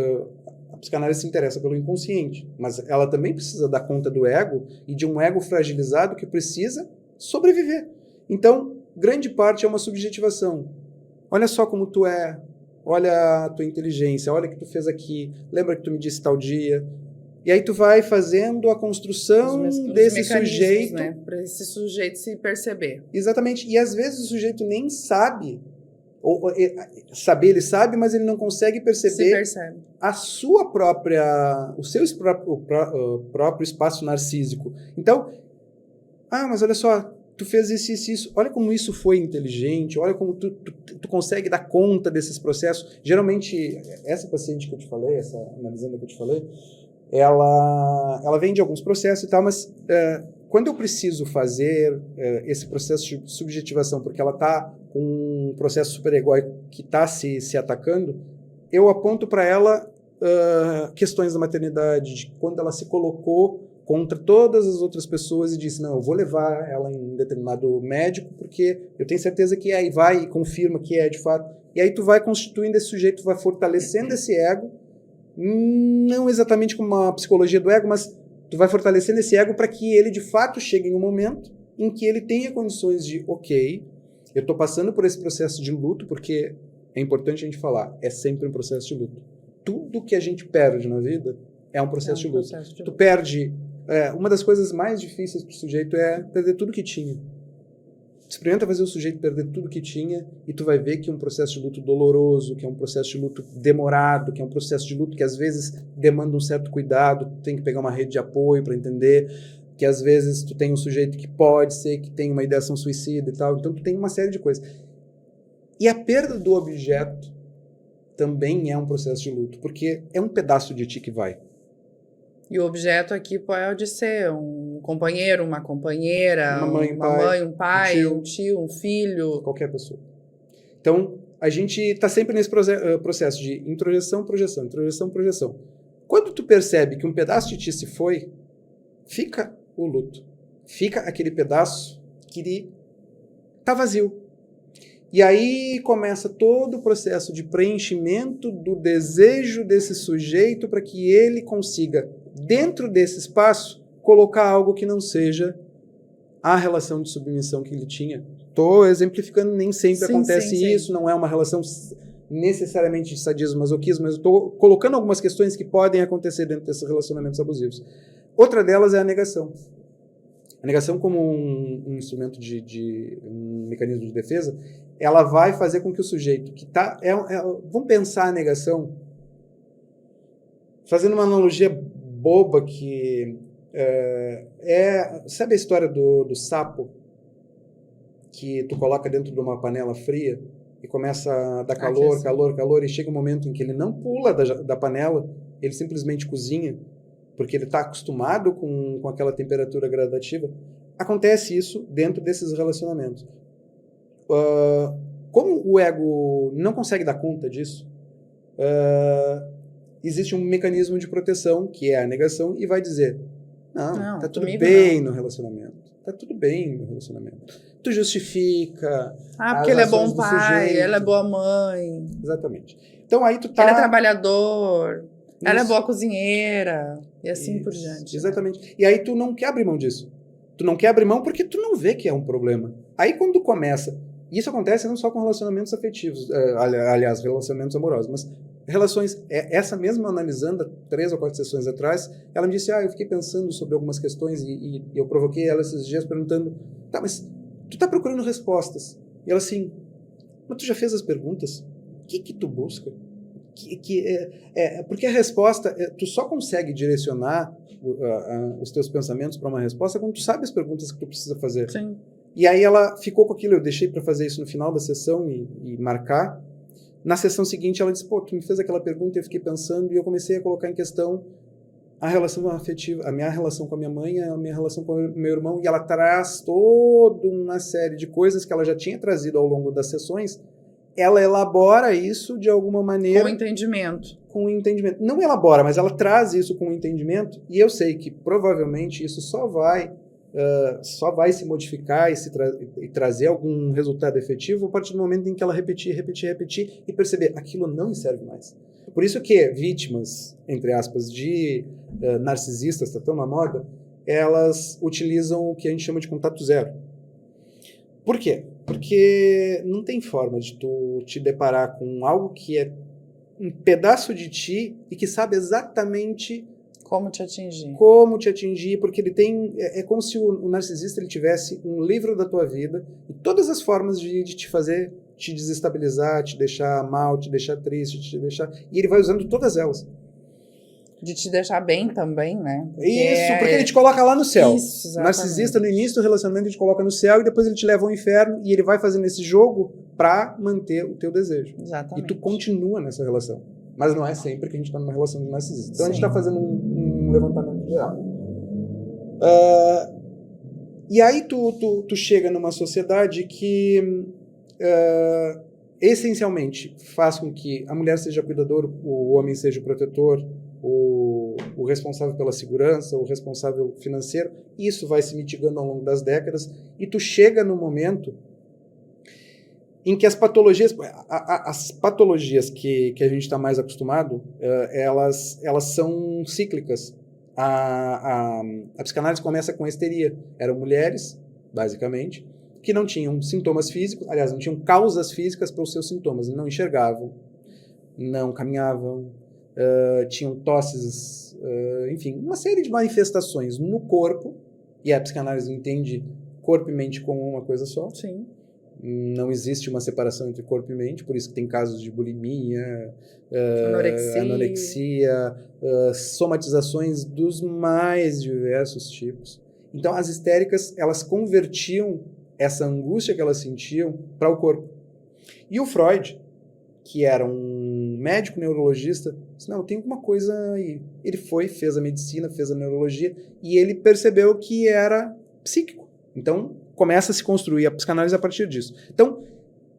a psicanálise se interessa pelo inconsciente, mas ela também precisa dar conta do ego, e de um ego fragilizado que precisa sobreviver. Então, grande parte é uma subjetivação. Olha só como tu é, olha a tua inteligência, olha o que tu fez aqui, lembra que tu me disse tal dia. E aí tu vai fazendo a construção desse sujeito, né, para esse sujeito se perceber. Exatamente. E às vezes o sujeito nem sabe, saber ele sabe, mas ele não consegue perceber a sua própria, o seu próprio espaço narcísico. Então, mas olha só, tu fez isso, olha como isso foi inteligente, olha como tu consegue dar conta desses processos. Geralmente, essa paciente que eu te falei, essa analisanda que eu te falei, ela vem de alguns processos e tal, mas quando eu preciso fazer esse processo de subjetivação, porque ela está com um processo superegóico que está se atacando, eu aponto para ela questões da maternidade, de quando ela se colocou contra todas as outras pessoas e disse, não, eu vou levar ela em um determinado médico, porque eu tenho certeza que aí vai e confirma que é de fato. E aí tu vai constituindo esse sujeito, vai fortalecendo esse ego, não exatamente como uma psicologia do ego, mas tu vai fortalecendo esse ego para que ele de fato chegue em um momento em que ele tenha condições de, ok, eu estou passando por esse processo de luto, porque é importante a gente falar, é sempre um processo de luto. Tudo que a gente perde na vida é um processo de luto. Tu perde... uma das coisas mais difíceis para o sujeito é perder tudo que tinha. Experimenta fazer o sujeito perder tudo que tinha e tu vai ver que é um processo de luto doloroso, que é um processo de luto demorado, que é um processo de luto que às vezes demanda um certo cuidado, tu tem que pegar uma rede de apoio para entender que às vezes tu tem um sujeito que pode ser que tem uma ideação suicida e tal, então tu tem uma série de coisas. E a perda do objeto também é um processo de luto, porque é um pedaço de ti que vai. E o objeto aqui pode ser um companheiro, uma companheira, uma mãe, um pai, um tio, um filho. Qualquer pessoa. Então, a gente está sempre nesse processo de introjeção, projeção, introjeção, projeção. Quando tu percebe que um pedaço de ti se foi, fica o luto. Fica aquele pedaço que está vazio. E aí começa todo o processo de preenchimento do desejo desse sujeito para que ele consiga, dentro desse espaço, colocar algo que não seja a relação de submissão que ele tinha. Estou exemplificando, nem sempre acontece isso, não é uma relação necessariamente de sadismo, masoquismo, mas eu estou colocando algumas questões que podem acontecer dentro desses relacionamentos abusivos. Outra delas é a negação. A negação como um instrumento um mecanismo de defesa, ela vai fazer com que o sujeito que está... vamos pensar a negação fazendo uma analogia boba que sabe a história do sapo que tu coloca dentro de uma panela fria e começa a dar calor, calor, e chega um momento em que ele não pula da panela, ele simplesmente cozinha, porque ele está acostumado com aquela temperatura gradativa. acontece isso dentro desses relacionamentos. Como o ego não consegue dar conta disso, existe um mecanismo de proteção, que é a negação, e vai dizer, não, tá tudo bem no relacionamento. Tá tudo bem no relacionamento. Tu justifica. Porque ele é bom pai, ela é boa mãe. Exatamente. Então aí tu tá. Ele é trabalhador, ela é boa cozinheira, e assim por diante. Exatamente. Né? E aí tu não quer abrir mão disso. Tu não quer abrir mão porque tu não vê que é um problema. Aí quando tu começa. Isso acontece não só com relacionamentos afetivos, aliás, relacionamentos amorosos, mas relações. Essa mesma analisando 3 ou 4 sessões atrás, ela me disse, eu fiquei pensando sobre algumas questões e eu provoquei ela esses dias perguntando, tá, mas tu tá procurando respostas. E ela assim, mas tu já fez as perguntas? O que tu busca? Porque a resposta, tu só consegue direcionar os teus pensamentos para uma resposta quando tu sabe as perguntas que tu precisa fazer. Sim. E aí ela ficou com aquilo, eu deixei para fazer isso no final da sessão e marcar. Na sessão seguinte ela disse, tu me fez aquela pergunta e eu fiquei pensando e eu comecei a colocar em questão a relação afetiva, a minha relação com a minha mãe, a minha relação com o meu irmão, e ela traz toda uma série de coisas que ela já tinha trazido ao longo das sessões. Ela elabora isso de alguma maneira... Com entendimento. Com entendimento. Não elabora, mas ela traz isso com entendimento, e eu sei que provavelmente isso só vai se modificar e trazer algum resultado efetivo a partir do momento em que ela repetir e perceber aquilo não me serve mais. Por isso que vítimas, entre aspas, de narcisistas, tá tão na moda, elas utilizam o que a gente chama de contato zero. Por quê? Porque não tem forma de tu te deparar com algo que é um pedaço de ti e que sabe exatamente como te atingir, porque ele tem... É como se o narcisista ele tivesse um livro da tua vida e todas as formas de te fazer te desestabilizar, te deixar mal, te deixar triste, te deixar... E ele vai usando todas elas. De te deixar bem também, né? Porque ele te coloca lá no céu. Isso, exatamente. Narcisista, no início do relacionamento, ele te coloca no céu e depois ele te leva ao inferno e ele vai fazendo esse jogo pra manter o teu desejo. Exatamente. E tu continua nessa relação. Mas não é sempre que a gente está numa relação de narcisista. Então a gente está fazendo um levantamento geral. E aí tu chega numa sociedade que essencialmente faz com que a mulher seja cuidadora, o homem seja o protetor, o responsável pela segurança, o responsável financeiro. Isso vai se mitigando ao longo das décadas e tu chega no momento em que as patologias que a gente está mais acostumado, elas são cíclicas. A psicanálise começa com a histeria. Eram mulheres, basicamente, que não tinham sintomas físicos, aliás, não tinham causas físicas para os seus sintomas. Não enxergavam, não caminhavam, tinham tosses, enfim, uma série de manifestações no corpo, e a psicanálise entende corpo e mente como uma coisa só. Sim. Não existe uma separação entre corpo e mente, por isso que tem casos de bulimia, anorexia, somatizações dos mais diversos tipos. Então, as histéricas, elas convertiam essa angústia que elas sentiam para o corpo. E o Freud, que era um médico neurologista, disse, não, tem alguma coisa aí. Ele fez a medicina, fez a neurologia, e ele percebeu que era psíquico. Então, começa a se construir a psicanálise a partir disso. Então,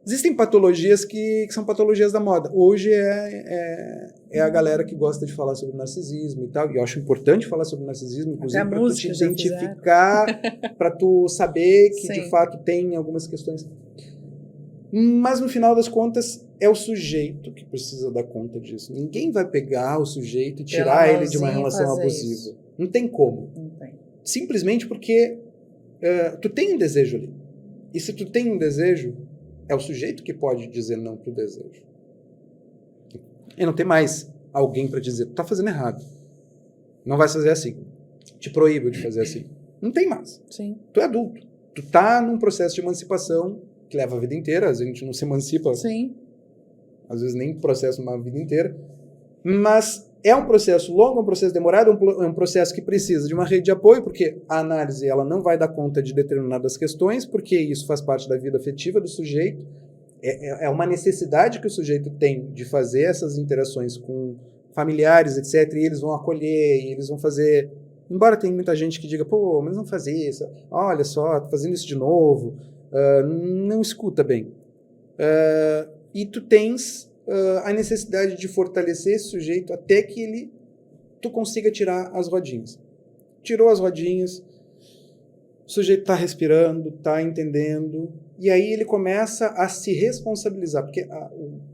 existem patologias que são patologias da moda. Hoje é a galera que gosta de falar sobre narcisismo e tal, e eu acho importante falar sobre narcisismo, inclusive para tu te identificar, para tu saber que, de fato, tem algumas questões. Mas, no final das contas, é o sujeito que precisa dar conta disso. Ninguém vai pegar o sujeito e tirar ele de uma relação abusiva. Isso. Não tem como. Não tem. Simplesmente porque tu tem um desejo ali. E se tu tem um desejo, é o sujeito que pode dizer não pro desejo. E não tem mais alguém para dizer, tu tá fazendo errado. Não vai fazer assim. Te proíbo de fazer assim. Não tem mais. Sim. Tu é adulto. Tu tá num processo de emancipação que leva a vida inteira. Às vezes a gente não se emancipa. Sim. Às vezes nem processo uma vida inteira. Mas é um processo longo, é um processo demorado, é um processo que precisa de uma rede de apoio, porque a análise ela não vai dar conta de determinadas questões, porque isso faz parte da vida afetiva do sujeito. É uma necessidade que o sujeito tem de fazer essas interações com familiares, etc., e eles vão acolher, e eles vão fazer embora tenha muita gente que diga, pô, mas não fazer isso, olha só, tô fazendo isso de novo, não escuta bem. E tu tens a necessidade de fortalecer esse sujeito até que tu consiga tirar as rodinhas. Tirou as rodinhas, o sujeito está respirando, está entendendo, e aí ele começa a se responsabilizar, porque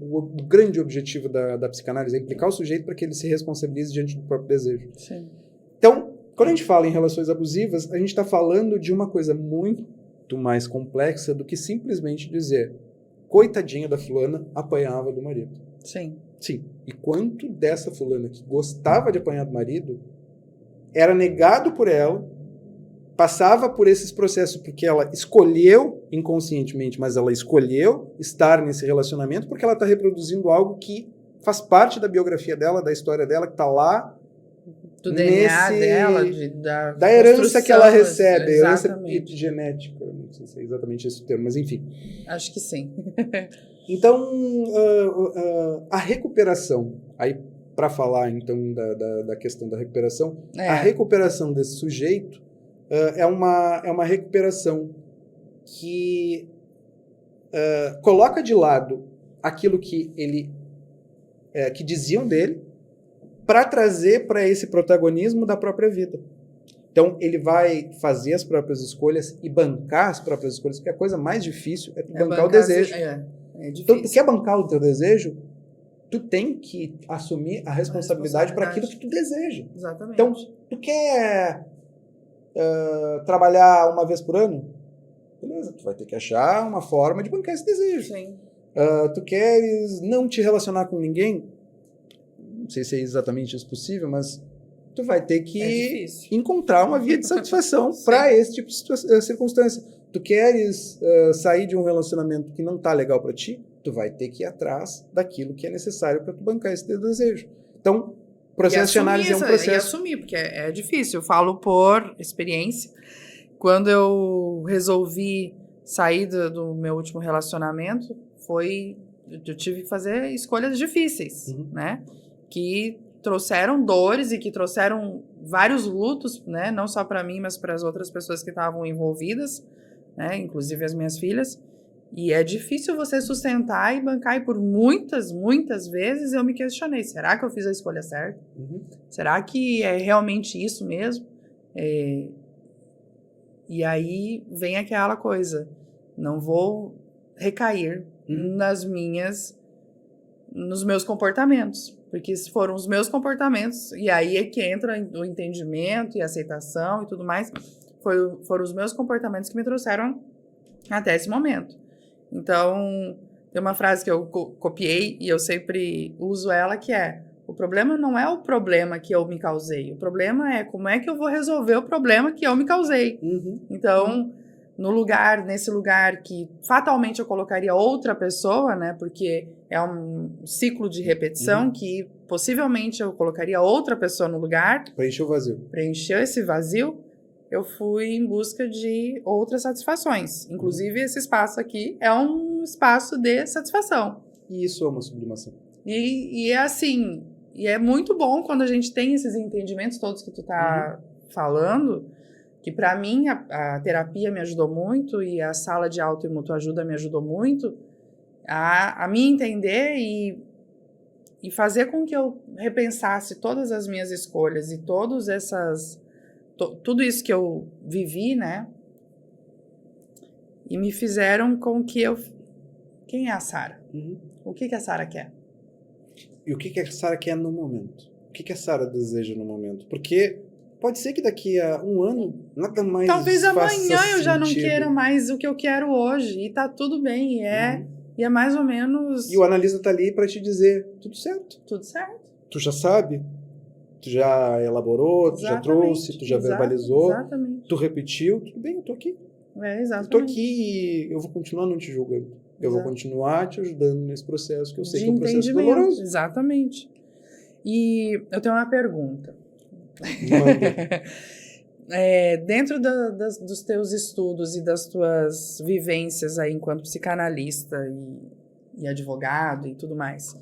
o grande objetivo da psicanálise é implicar o sujeito para que ele se responsabilize diante do próprio desejo. Sim. Então, quando a gente fala em relações abusivas, a gente está falando de uma coisa muito mais complexa do que simplesmente dizer coitadinha da fulana, apanhava do marido. Sim. Sim. E quanto dessa fulana que gostava de apanhar do marido era negado por ela, passava por esses processos porque ela escolheu inconscientemente, mas ela escolheu estar nesse relacionamento porque ela está reproduzindo algo que faz parte da biografia dela, da história dela, que está lá do DNA dela, da herança que ela recebe, herança exatamente. epigenética, não sei se é exatamente esse o termo, mas enfim. Acho que sim. Então, a recuperação, aí para falar então da questão da recuperação, a recuperação desse sujeito é uma recuperação que coloca de lado aquilo que que diziam dele, para trazer para esse protagonismo da própria vida. Então, ele vai fazer as próprias escolhas e bancar as próprias escolhas, porque a coisa mais difícil é bancar o desejo. É difícil. Então, tu quer bancar o teu desejo, tu tem que assumir a responsabilidade para aquilo que tu deseja. Exatamente. Então, tu quer trabalhar uma vez por ano? Beleza, tu vai ter que achar uma forma de bancar esse desejo. Sim. Tu queres não te relacionar com ninguém? Não sei se é exatamente isso possível, mas tu vai ter que encontrar uma via de satisfação para esse tipo de circunstância. Tu queres sair de um relacionamento que não tá legal para ti? Tu vai ter que ir atrás daquilo que é necessário para tu bancar esse teu desejo. Então, o processo de análise é um processo... E assumir, porque é difícil. Eu falo por experiência. Quando eu resolvi sair do meu último relacionamento, eu tive que fazer escolhas difíceis, né? Que trouxeram dores e que trouxeram vários lutos, né? Não só para mim, mas para as outras pessoas que estavam envolvidas, né? Inclusive as minhas filhas. E é difícil você sustentar e bancar, e por muitas, muitas vezes eu me questionei, será que eu fiz a escolha certa? Será que é realmente isso mesmo? E aí vem aquela coisa, não vou recair nos meus comportamentos, porque foram os meus comportamentos, e aí é que entra o entendimento e a aceitação e tudo mais, foram os meus comportamentos que me trouxeram até esse momento. Então, tem uma frase que eu copiei e eu sempre uso ela, que é: o problema não é o problema que eu me causei, o problema é como é que eu vou resolver o problema que eu me causei. Então, nesse lugar que fatalmente eu colocaria outra pessoa, né, porque é um ciclo de repetição que possivelmente eu colocaria outra pessoa no lugar. Preencheu o vazio. Preencheu esse vazio, eu fui em busca de outras satisfações. Inclusive, esse espaço aqui é um espaço de satisfação. E isso é uma sublimação. E é assim, e é muito bom quando a gente tem esses entendimentos todos que tu tá falando, que para mim a terapia me ajudou muito e a sala de auto e mutuajuda me ajudou muito a me entender e fazer com que eu repensasse todas as minhas escolhas e tudo isso que eu vivi, né? E me fizeram com que quem é a Sara? O que a Sara quer? E o que a Sara quer no momento? O que a Sara deseja no momento? Porque pode ser que daqui a um ano nada mais talvez amanhã eu já não sentido. queira mais o que eu quero hoje. E tá tudo bem. E é mais ou menos... E o analista tá ali para te dizer, tudo certo. Tudo certo. Tu já sabe, tu já elaborou, tu já trouxe, tu já verbalizou, tu repetiu, tudo bem, eu tô aqui. Exatamente. Eu tô aqui e eu vou continuar não te julgando. Eu vou continuar te ajudando nesse processo, que eu sei que é um processo doloroso. Exatamente. E eu tenho uma pergunta. Dentro dos teus estudos e das tuas vivências aí enquanto psicanalista e advogado e tudo mais,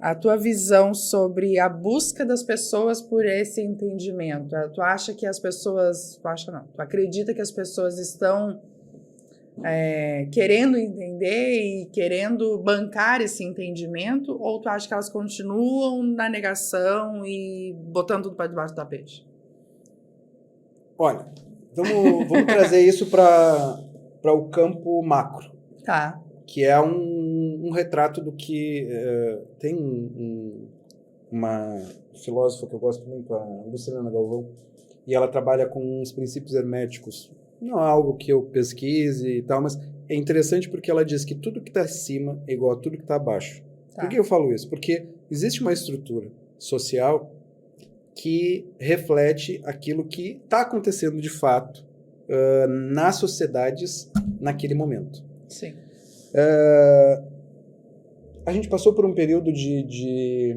a tua visão sobre a busca das pessoas por esse entendimento. Tu acha que as pessoas... Tu acha não. Tu acredita que as pessoas estão querendo entender e querendo bancar esse entendimento? Ou tu acha que elas continuam na negação e botando tudo para debaixo do tapete? Olha, vamos trazer isso para o campo macro. Tá. Que é um retrato do que... tem uma filósofa que eu gosto muito, a Lucilena Galvão, e ela trabalha com os princípios herméticos. Não é algo que eu pesquise e tal, mas é interessante porque ela diz que tudo que está acima é igual a tudo que está abaixo. Tá. Por que eu falo isso? Porque existe uma estrutura social que reflete aquilo que está acontecendo de fato nas sociedades naquele momento. Sim. A gente passou por um período de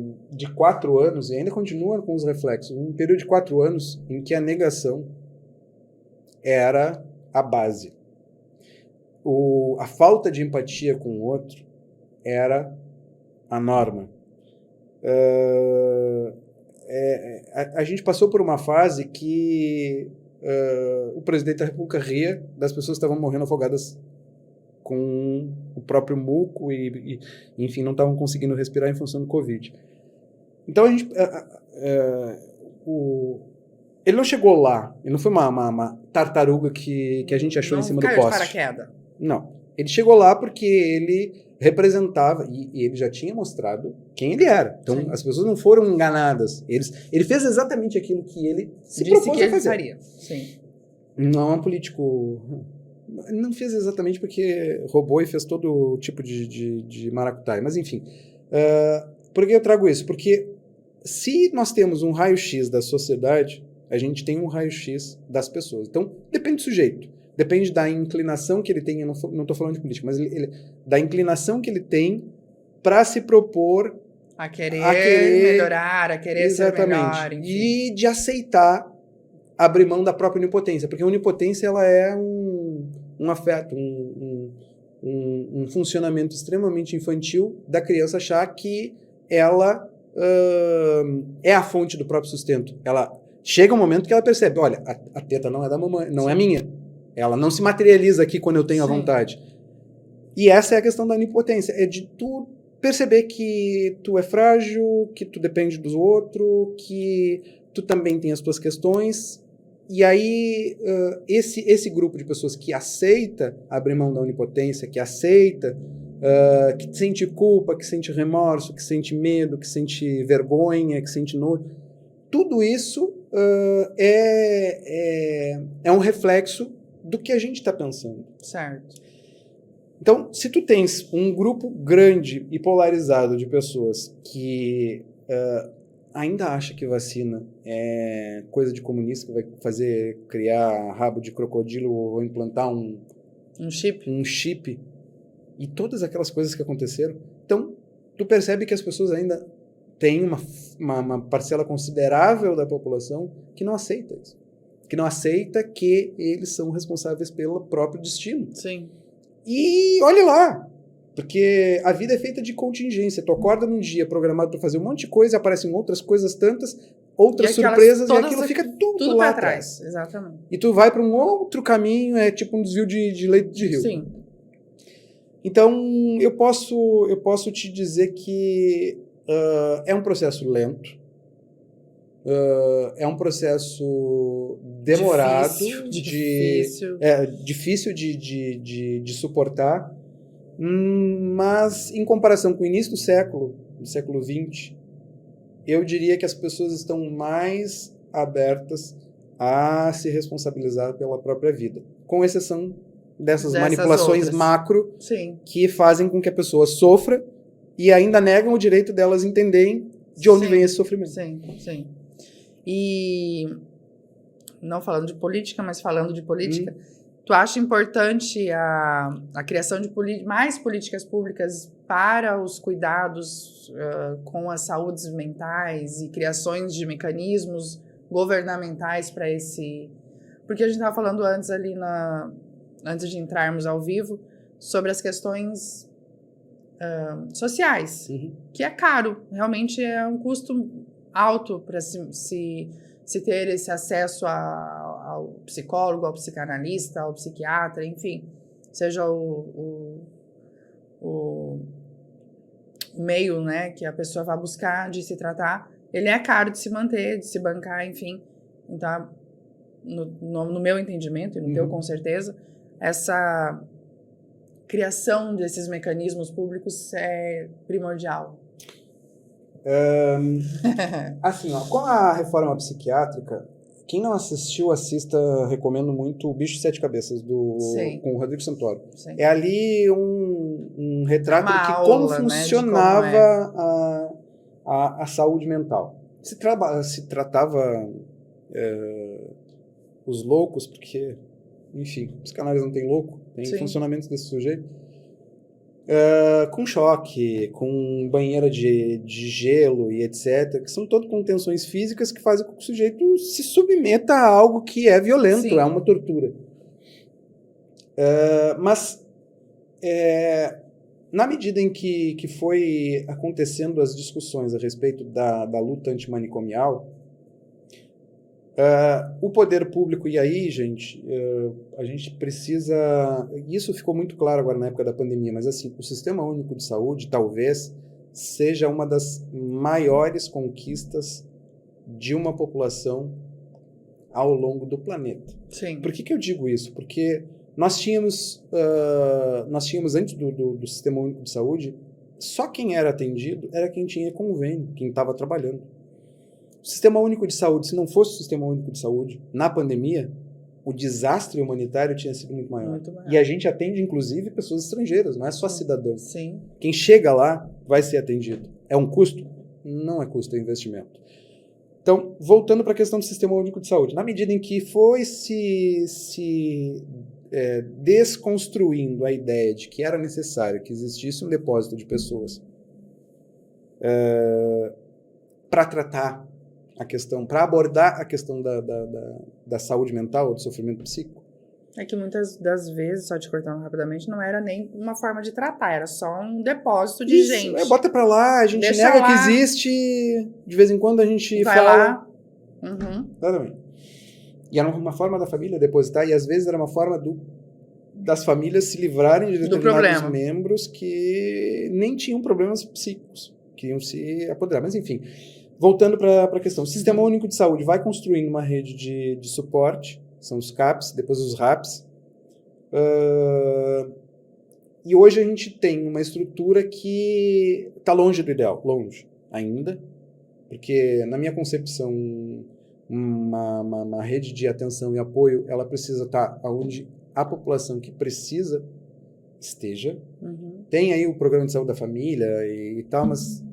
4 anos, e ainda continua com os reflexos, um período de 4 anos em que a negação era a base. A falta de empatia com o outro era a norma. A gente passou por uma fase que o presidente da República ria das pessoas que estavam morrendo afogadas com o próprio muco e enfim, não estavam conseguindo respirar em função do Covid. Então, ele não chegou lá, ele não foi uma tartaruga que a gente achou em cima do poste. Não caiu de paraquedas. Não. Ele chegou lá porque ele representava, e ele já tinha mostrado quem ele era. Então, sim, as pessoas não foram enganadas. Ele fez exatamente aquilo que ele se propôs a fazer. Faria. Sim. Não é um político... Não fez exatamente porque roubou e fez todo tipo de maracutaia. Mas, enfim. Por que eu trago isso? Porque se nós temos um raio-x da sociedade, a gente tem um raio-x das pessoas. Então, depende do sujeito. Depende da inclinação que ele tem. Eu não estou falando de política, mas da inclinação que ele tem para se propor a querer melhorar, a querer ser melhor. Enfim. E de aceitar abrir mão da própria onipotência. Porque a onipotência ela é um afeto, um funcionamento extremamente infantil da criança achar que ela é a fonte do próprio sustento. Ela chega um momento que ela percebe, olha, a teta não é da mamãe, não é minha. Ela não se materializa aqui quando eu tenho a vontade. E essa é a questão da onipotência, é de tu perceber que tu é frágil, que tu depende do outro, que tu também tem as tuas questões. E aí, esse grupo de pessoas que aceita abrir mão da onipotência, que aceita, que sente culpa, que sente remorso, que sente medo, que sente vergonha, que sente nojo, tudo isso é um reflexo do que a gente está pensando. Certo. Então, se tu tens um grupo grande e polarizado de pessoas que ainda acha que vacina é coisa de comunista, que vai criar rabo de crocodilo ou implantar um chip e todas aquelas coisas que aconteceram, então tu percebe que as pessoas ainda têm uma parcela considerável da população que não aceita isso, que não aceita que eles são responsáveis pelo próprio destino. Sim. E olhe lá, porque a vida é feita de contingência. Tu acorda num dia programado para fazer um monte de coisa, aparecem outras coisas tantas, outras surpresas, e aquilo fica tudo lá atrás. Exatamente. E tu vai para um outro caminho, é tipo um desvio de leito de rio. Sim. Então, eu posso te dizer que é um processo lento, é um processo demorado, difícil de suportar, mas em comparação com o início do século XX, eu diria que as pessoas estão mais abertas a se responsabilizar pela própria vida, com exceção dessas manipulações outras. Macro, sim, que fazem com que a pessoa sofra e ainda negam o direito delas entenderem de onde vem esse sofrimento. Sim, sim. E não falando de política, mas falando de política, tu acha importante a criação de mais políticas públicas para os cuidados com as saúdes mentais e criações de mecanismos governamentais para esse... Porque a gente estava falando antes ali, antes de entrarmos ao vivo, sobre as questões sociais, que é caro. Realmente é um custo alto para se ter esse acesso ao psicólogo, ao psicanalista, ao psiquiatra, enfim, seja o meio, né, que a pessoa vai buscar de se tratar, ele é caro de se manter, de se bancar, enfim. Então, no meu entendimento, e no teu com certeza, essa criação desses mecanismos públicos é primordial. Assim, ó, com a reforma psiquiátrica, quem não assistiu, assista, recomendo muito o Bicho de Sete Cabeças, com o Rodrigo Santoro. Sim. É ali um retrato Uma de aula, como né, funcionava a saúde mental. Se tratava os loucos, porque, enfim, os psicanálise não tem louco, tem funcionamentos desse sujeito. Com choque, com banheira de gelo e etc., que são todas contenções físicas que fazem com que o sujeito se submeta a algo que é violento, é uma tortura. Mas, na medida em que foi acontecendo as discussões a respeito da luta antimanicomial, o poder público, e aí, gente, a gente precisa... Isso ficou muito claro agora na época da pandemia, mas assim, o Sistema Único de Saúde talvez seja uma das maiores conquistas de uma população ao longo do planeta. Sim. Por que eu digo isso? Porque nós tínhamos antes do Sistema Único de Saúde, só quem era atendido era quem tinha convênio, quem estava trabalhando. O Sistema Único de Saúde, se não fosse o Sistema Único de Saúde, na pandemia, o desastre humanitário tinha sido muito maior. E a gente atende, inclusive, pessoas estrangeiras, não é só cidadãos. Sim. Quem chega lá vai ser atendido. É um custo? Não é custo, é investimento. Então, voltando para a questão do Sistema Único de Saúde, na medida em que foi se desconstruindo a ideia de que era necessário que existisse um depósito de pessoas para tratar a questão, para abordar a questão da saúde mental, do sofrimento psíquico. É que muitas das vezes, só te cortando rapidamente, não era nem uma forma de tratar, era só um depósito de gente. Bota pra lá, a gente deixa nega lá, que existe, de vez em quando a gente vai fala... lá. Exatamente. E era uma forma da família depositar, e às vezes era uma forma das famílias se livrarem de determinados membros que nem tinham problemas psíquicos, que iam se apoderar. Mas enfim... Voltando para a questão, o Sistema Único de Saúde vai construindo uma rede de suporte, são os CAPs, depois os RAPs, e hoje a gente tem uma estrutura que está longe do ideal, longe ainda, porque na minha concepção uma rede de atenção e apoio, ela precisa estar onde a população que precisa esteja. Tem aí o programa de saúde da família e tal, mas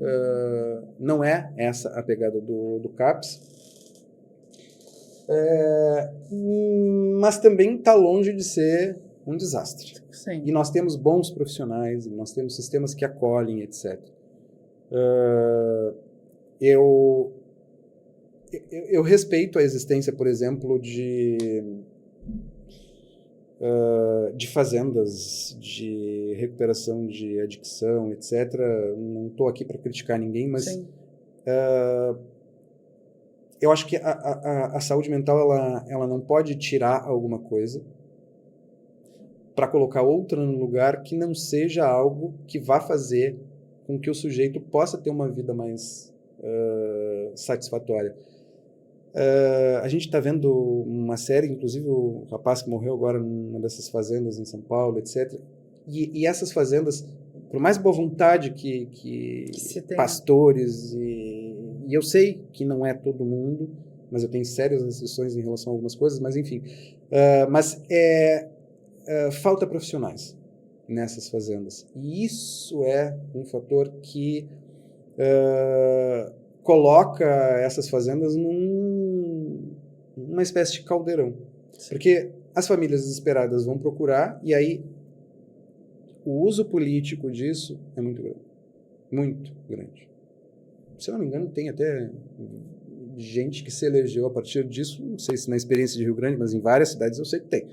não é essa a pegada do CAPS. Mas também está longe de ser um desastre. Sim. E nós temos bons profissionais, nós temos sistemas que acolhem, etc. Eu respeito a existência, por exemplo, de fazendas de recuperação de adicção, etc. Não estou aqui para criticar ninguém, mas eu acho que a saúde mental ela não pode tirar alguma coisa para colocar outra no lugar que não seja algo que vá fazer com que o sujeito possa ter uma vida mais satisfatória. A gente está vendo uma série, inclusive o rapaz que morreu agora numa dessas fazendas em São Paulo, etc. E essas fazendas, por mais boa vontade que pastores, e eu sei que não é todo mundo, mas eu tenho sérias restrições em relação a algumas coisas, mas enfim. Mas falta profissionais nessas fazendas. E isso é um fator que coloca essas fazendas numa espécie de caldeirão. Porque as famílias desesperadas vão procurar, e aí o uso político disso é muito grande. Muito grande. Se eu não me engano, tem até gente que se elegeu a partir disso, não sei se na experiência de Rio Grande, mas em várias cidades eu sei que tem.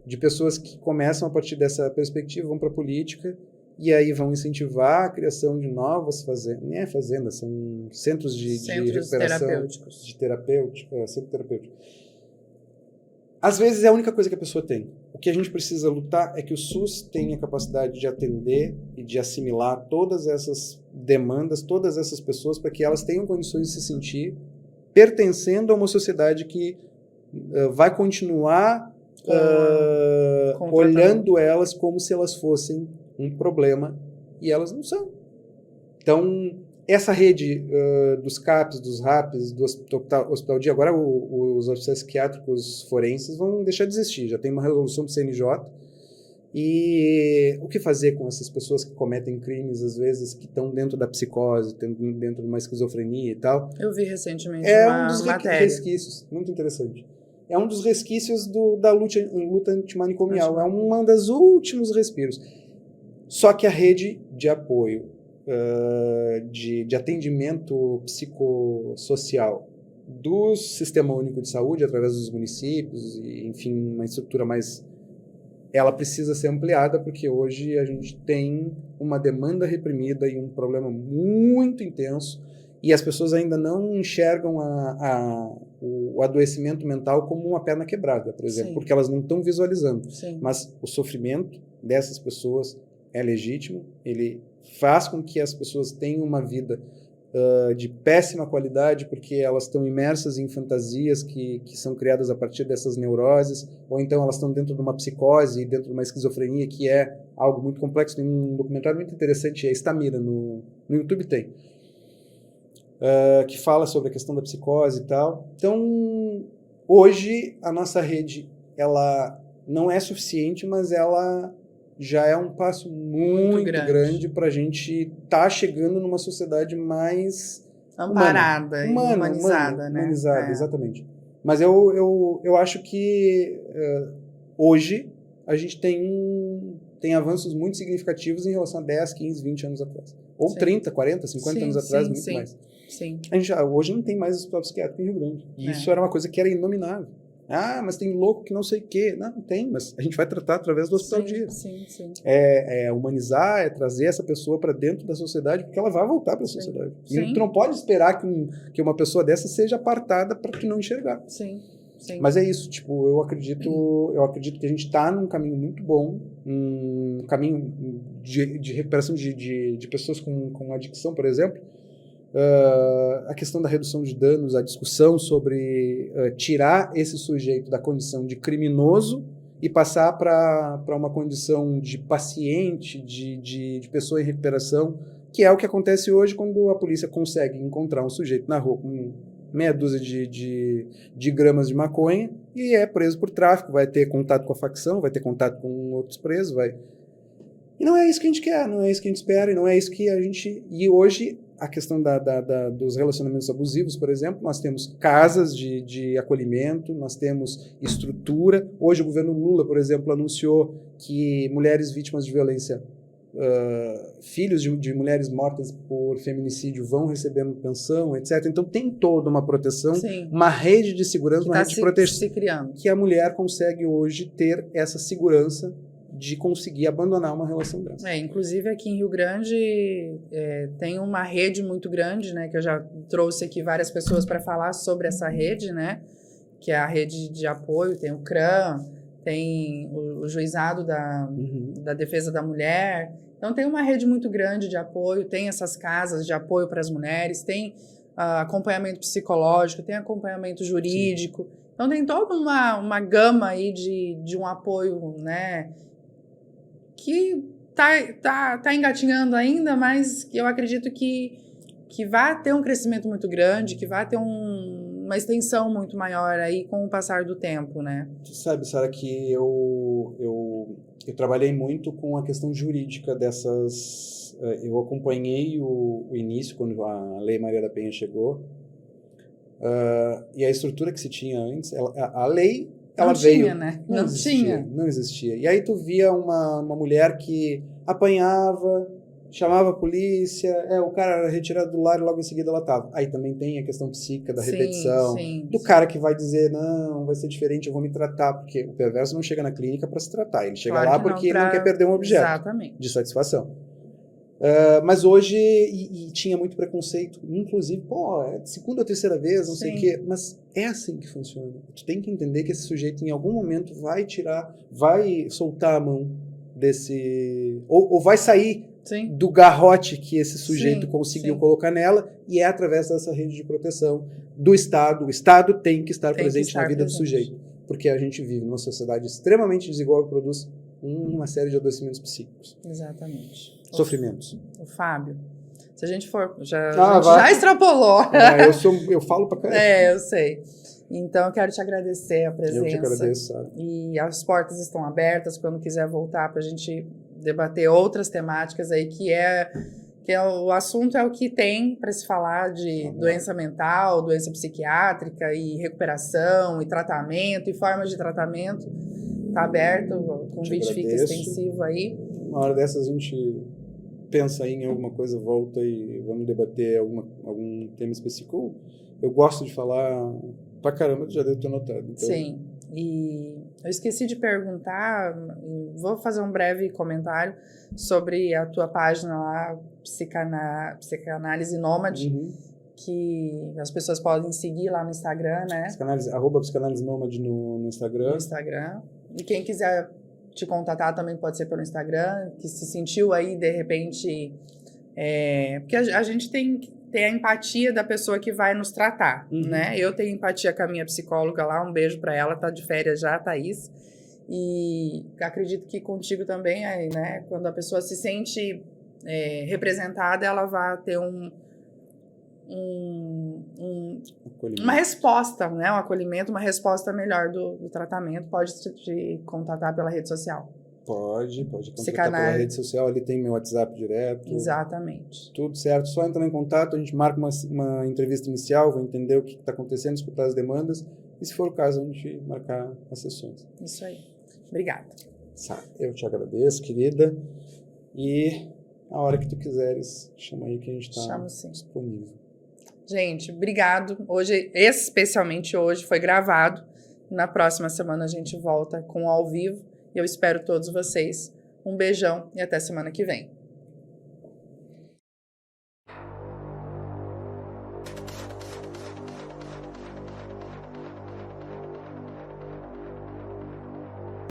De pessoas que começam a partir dessa perspectiva, vão para a política e aí vão incentivar a criação de novas fazendas, nem é fazenda, são centros de recuperação, terapêuticos. Centro terapêutico. Às vezes é a única coisa que a pessoa tem. O que a gente precisa lutar é que o SUS tenha capacidade de atender e de assimilar todas essas demandas, todas essas pessoas, para que elas tenham condições de se sentir pertencendo a uma sociedade que vai continuar olhando elas como se elas fossem um problema, e elas não são. Então, essa rede dos CAPs, dos RAPs, do Hospital Dia, agora os hospitais psiquiátricos forenses vão deixar de existir. Já tem uma resolução do CNJ. E o que fazer com essas pessoas que cometem crimes, às vezes, que estão dentro da psicose, dentro de uma esquizofrenia e tal? Eu vi recentemente uma dos matéria. Resquícios, muito interessante. É um dos resquícios da luta antimanicomial. É um dos últimos respiros. Só que a rede de apoio, de atendimento psicossocial do Sistema Único de Saúde, através dos municípios, e, enfim, uma estrutura mais... Ela precisa ser ampliada, porque hoje a gente tem uma demanda reprimida e um problema muito intenso, e as pessoas ainda não enxergam o adoecimento mental como uma perna quebrada, por exemplo, Sim. porque elas não estão visualizando. Sim. Mas o sofrimento dessas pessoas é legítimo, ele faz com que as pessoas tenham uma vida de péssima qualidade, porque elas estão imersas em fantasias que são criadas a partir dessas neuroses, ou então elas estão dentro de uma psicose, dentro de uma esquizofrenia, que é algo muito complexo. Tem um documentário muito interessante, é Estamira, no YouTube tem, que fala sobre a questão da psicose e tal. Então, hoje, a nossa rede, ela não é suficiente, mas ela já é um passo muito grande para a gente estar chegando numa sociedade mais amparada, humanizada, né? Humanizada, exatamente. Mas eu acho que hoje a gente tem avanços muito significativos em relação a 10, 15, 20 anos atrás. Ou 30, 40, 50 anos atrás, muito mais. Sim. A gente hoje não tem mais hospital psiquiátrico em Rio Grande. E isso era uma coisa que era inominável. Ah, mas tem louco que não sei o quê. Não tem, mas a gente vai tratar através do Hospital Dia. Sim. É humanizar, é trazer essa pessoa para dentro da sociedade, porque ela vai voltar para a sociedade. E tu não pode esperar que uma pessoa dessa seja apartada para tu não enxergar. Sim. Mas é isso, tipo, eu acredito que a gente está num caminho muito bom, um caminho de recuperação de pessoas com adicção, por exemplo. A questão da redução de danos, a discussão sobre tirar esse sujeito da condição de criminoso e passar para uma condição de paciente, de pessoa em recuperação, que é o que acontece hoje quando a polícia consegue encontrar um sujeito na rua com meia dúzia de gramas de maconha e é preso por tráfico, vai ter contato com a facção, vai ter contato com outros presos, E não é isso que a gente quer, não é isso que a gente espera, e não é isso que a gente... E hoje, a questão dos relacionamentos abusivos, por exemplo, nós temos casas de acolhimento, nós temos estrutura. Hoje o governo Lula, por exemplo, anunciou que mulheres vítimas de violência, filhos de mulheres mortas por feminicídio vão recebendo pensão, etc. Então tem toda uma proteção, uma rede de segurança, uma rede de proteção que a mulher consegue hoje ter essa segurança de conseguir abandonar uma relação dessa. Inclusive aqui em Rio Grande tem uma rede muito grande, né, que eu já trouxe aqui várias pessoas para falar sobre essa rede, né, que é a rede de apoio, tem o CRAM, tem o Juizado da Defesa da Mulher. Então tem uma rede muito grande de apoio, tem essas casas de apoio para as mulheres, tem acompanhamento psicológico, tem acompanhamento jurídico. Sim. Então tem toda uma gama aí de um apoio, né, que tá engatinhando ainda, mas eu acredito que vai ter um crescimento muito grande, que vai ter uma extensão muito maior aí com o passar do tempo, né? Tu sabe, Sara, que eu trabalhei muito com a questão jurídica dessas... Eu acompanhei o início, quando a Lei Maria da Penha chegou, e a estrutura que se tinha antes, a lei... Ela veio, né? Não existia. E aí tu via uma mulher que apanhava, chamava a polícia, o cara era retirado do lar e logo em seguida ela estava. Aí também tem a questão psíquica da repetição, do cara que vai dizer, não, vai ser diferente, eu vou me tratar, porque o perverso não chega na clínica para se tratar, ele chega lá porque ele não quer perder um objeto de satisfação. Mas hoje, e tinha muito preconceito, inclusive, pô, é a segunda ou terceira vez, não sei o quê, mas é assim que funciona. Tu tem que entender que esse sujeito em algum momento vai soltar a mão desse, ou vai sair do garrote que esse sujeito conseguiu colocar nela, e é através dessa rede de proteção do Estado. O Estado tem que estar presente na vida do sujeito, porque a gente vive numa sociedade extremamente desigual que produz uma série de adoecimentos psíquicos. Exatamente. Sofrimentos. O Fábio, se a gente for... a gente já extrapolou. Eu falo pra caramba. Eu sei. Então, eu quero te agradecer a presença. Eu te agradeço, sabe? E as portas estão abertas quando quiser voltar pra gente debater outras temáticas aí, que o assunto é o que tem para se falar de doença mental, doença psiquiátrica e recuperação e tratamento e formas de tratamento. Tá aberto, o convite fica extensivo aí. Uma hora dessas a gente pensa em alguma coisa, volta e vamos debater algum tema específico. Eu gosto de falar pra caramba, tu já deve ter notado. Então... Sim, e eu esqueci de perguntar, vou fazer um breve comentário sobre a tua página lá, Psicanálise Nômade, que as pessoas podem seguir lá no Instagram, né? @Psicanálise Nômade no Instagram. No Instagram. E quem quiser te contatar também pode ser pelo Instagram, que se sentiu aí, de repente... porque a gente tem que ter a empatia da pessoa que vai nos tratar, né? Eu tenho empatia com a minha psicóloga lá, um beijo pra ela, tá de férias já, Thaís. E acredito que contigo também, né? Quando a pessoa se sente representada, ela vai ter uma resposta, né? Um acolhimento, uma resposta melhor do tratamento. Pode te contatar pela rede social. Pode contatar pela rede social, ali tem meu WhatsApp direto. Exatamente. Tudo certo, só entrar em contato, a gente marca uma entrevista inicial, vai entender o que está acontecendo, escutar as demandas, e se for o caso, a gente marcar as sessões. Isso aí. Obrigada. Eu te agradeço, querida, e a hora que tu quiseres, chama aí que a gente está disponível. Gente, obrigado. Hoje, especialmente hoje, foi gravado. Na próxima semana a gente volta com ao vivo. Eu espero todos vocês. Um beijão e até semana que vem.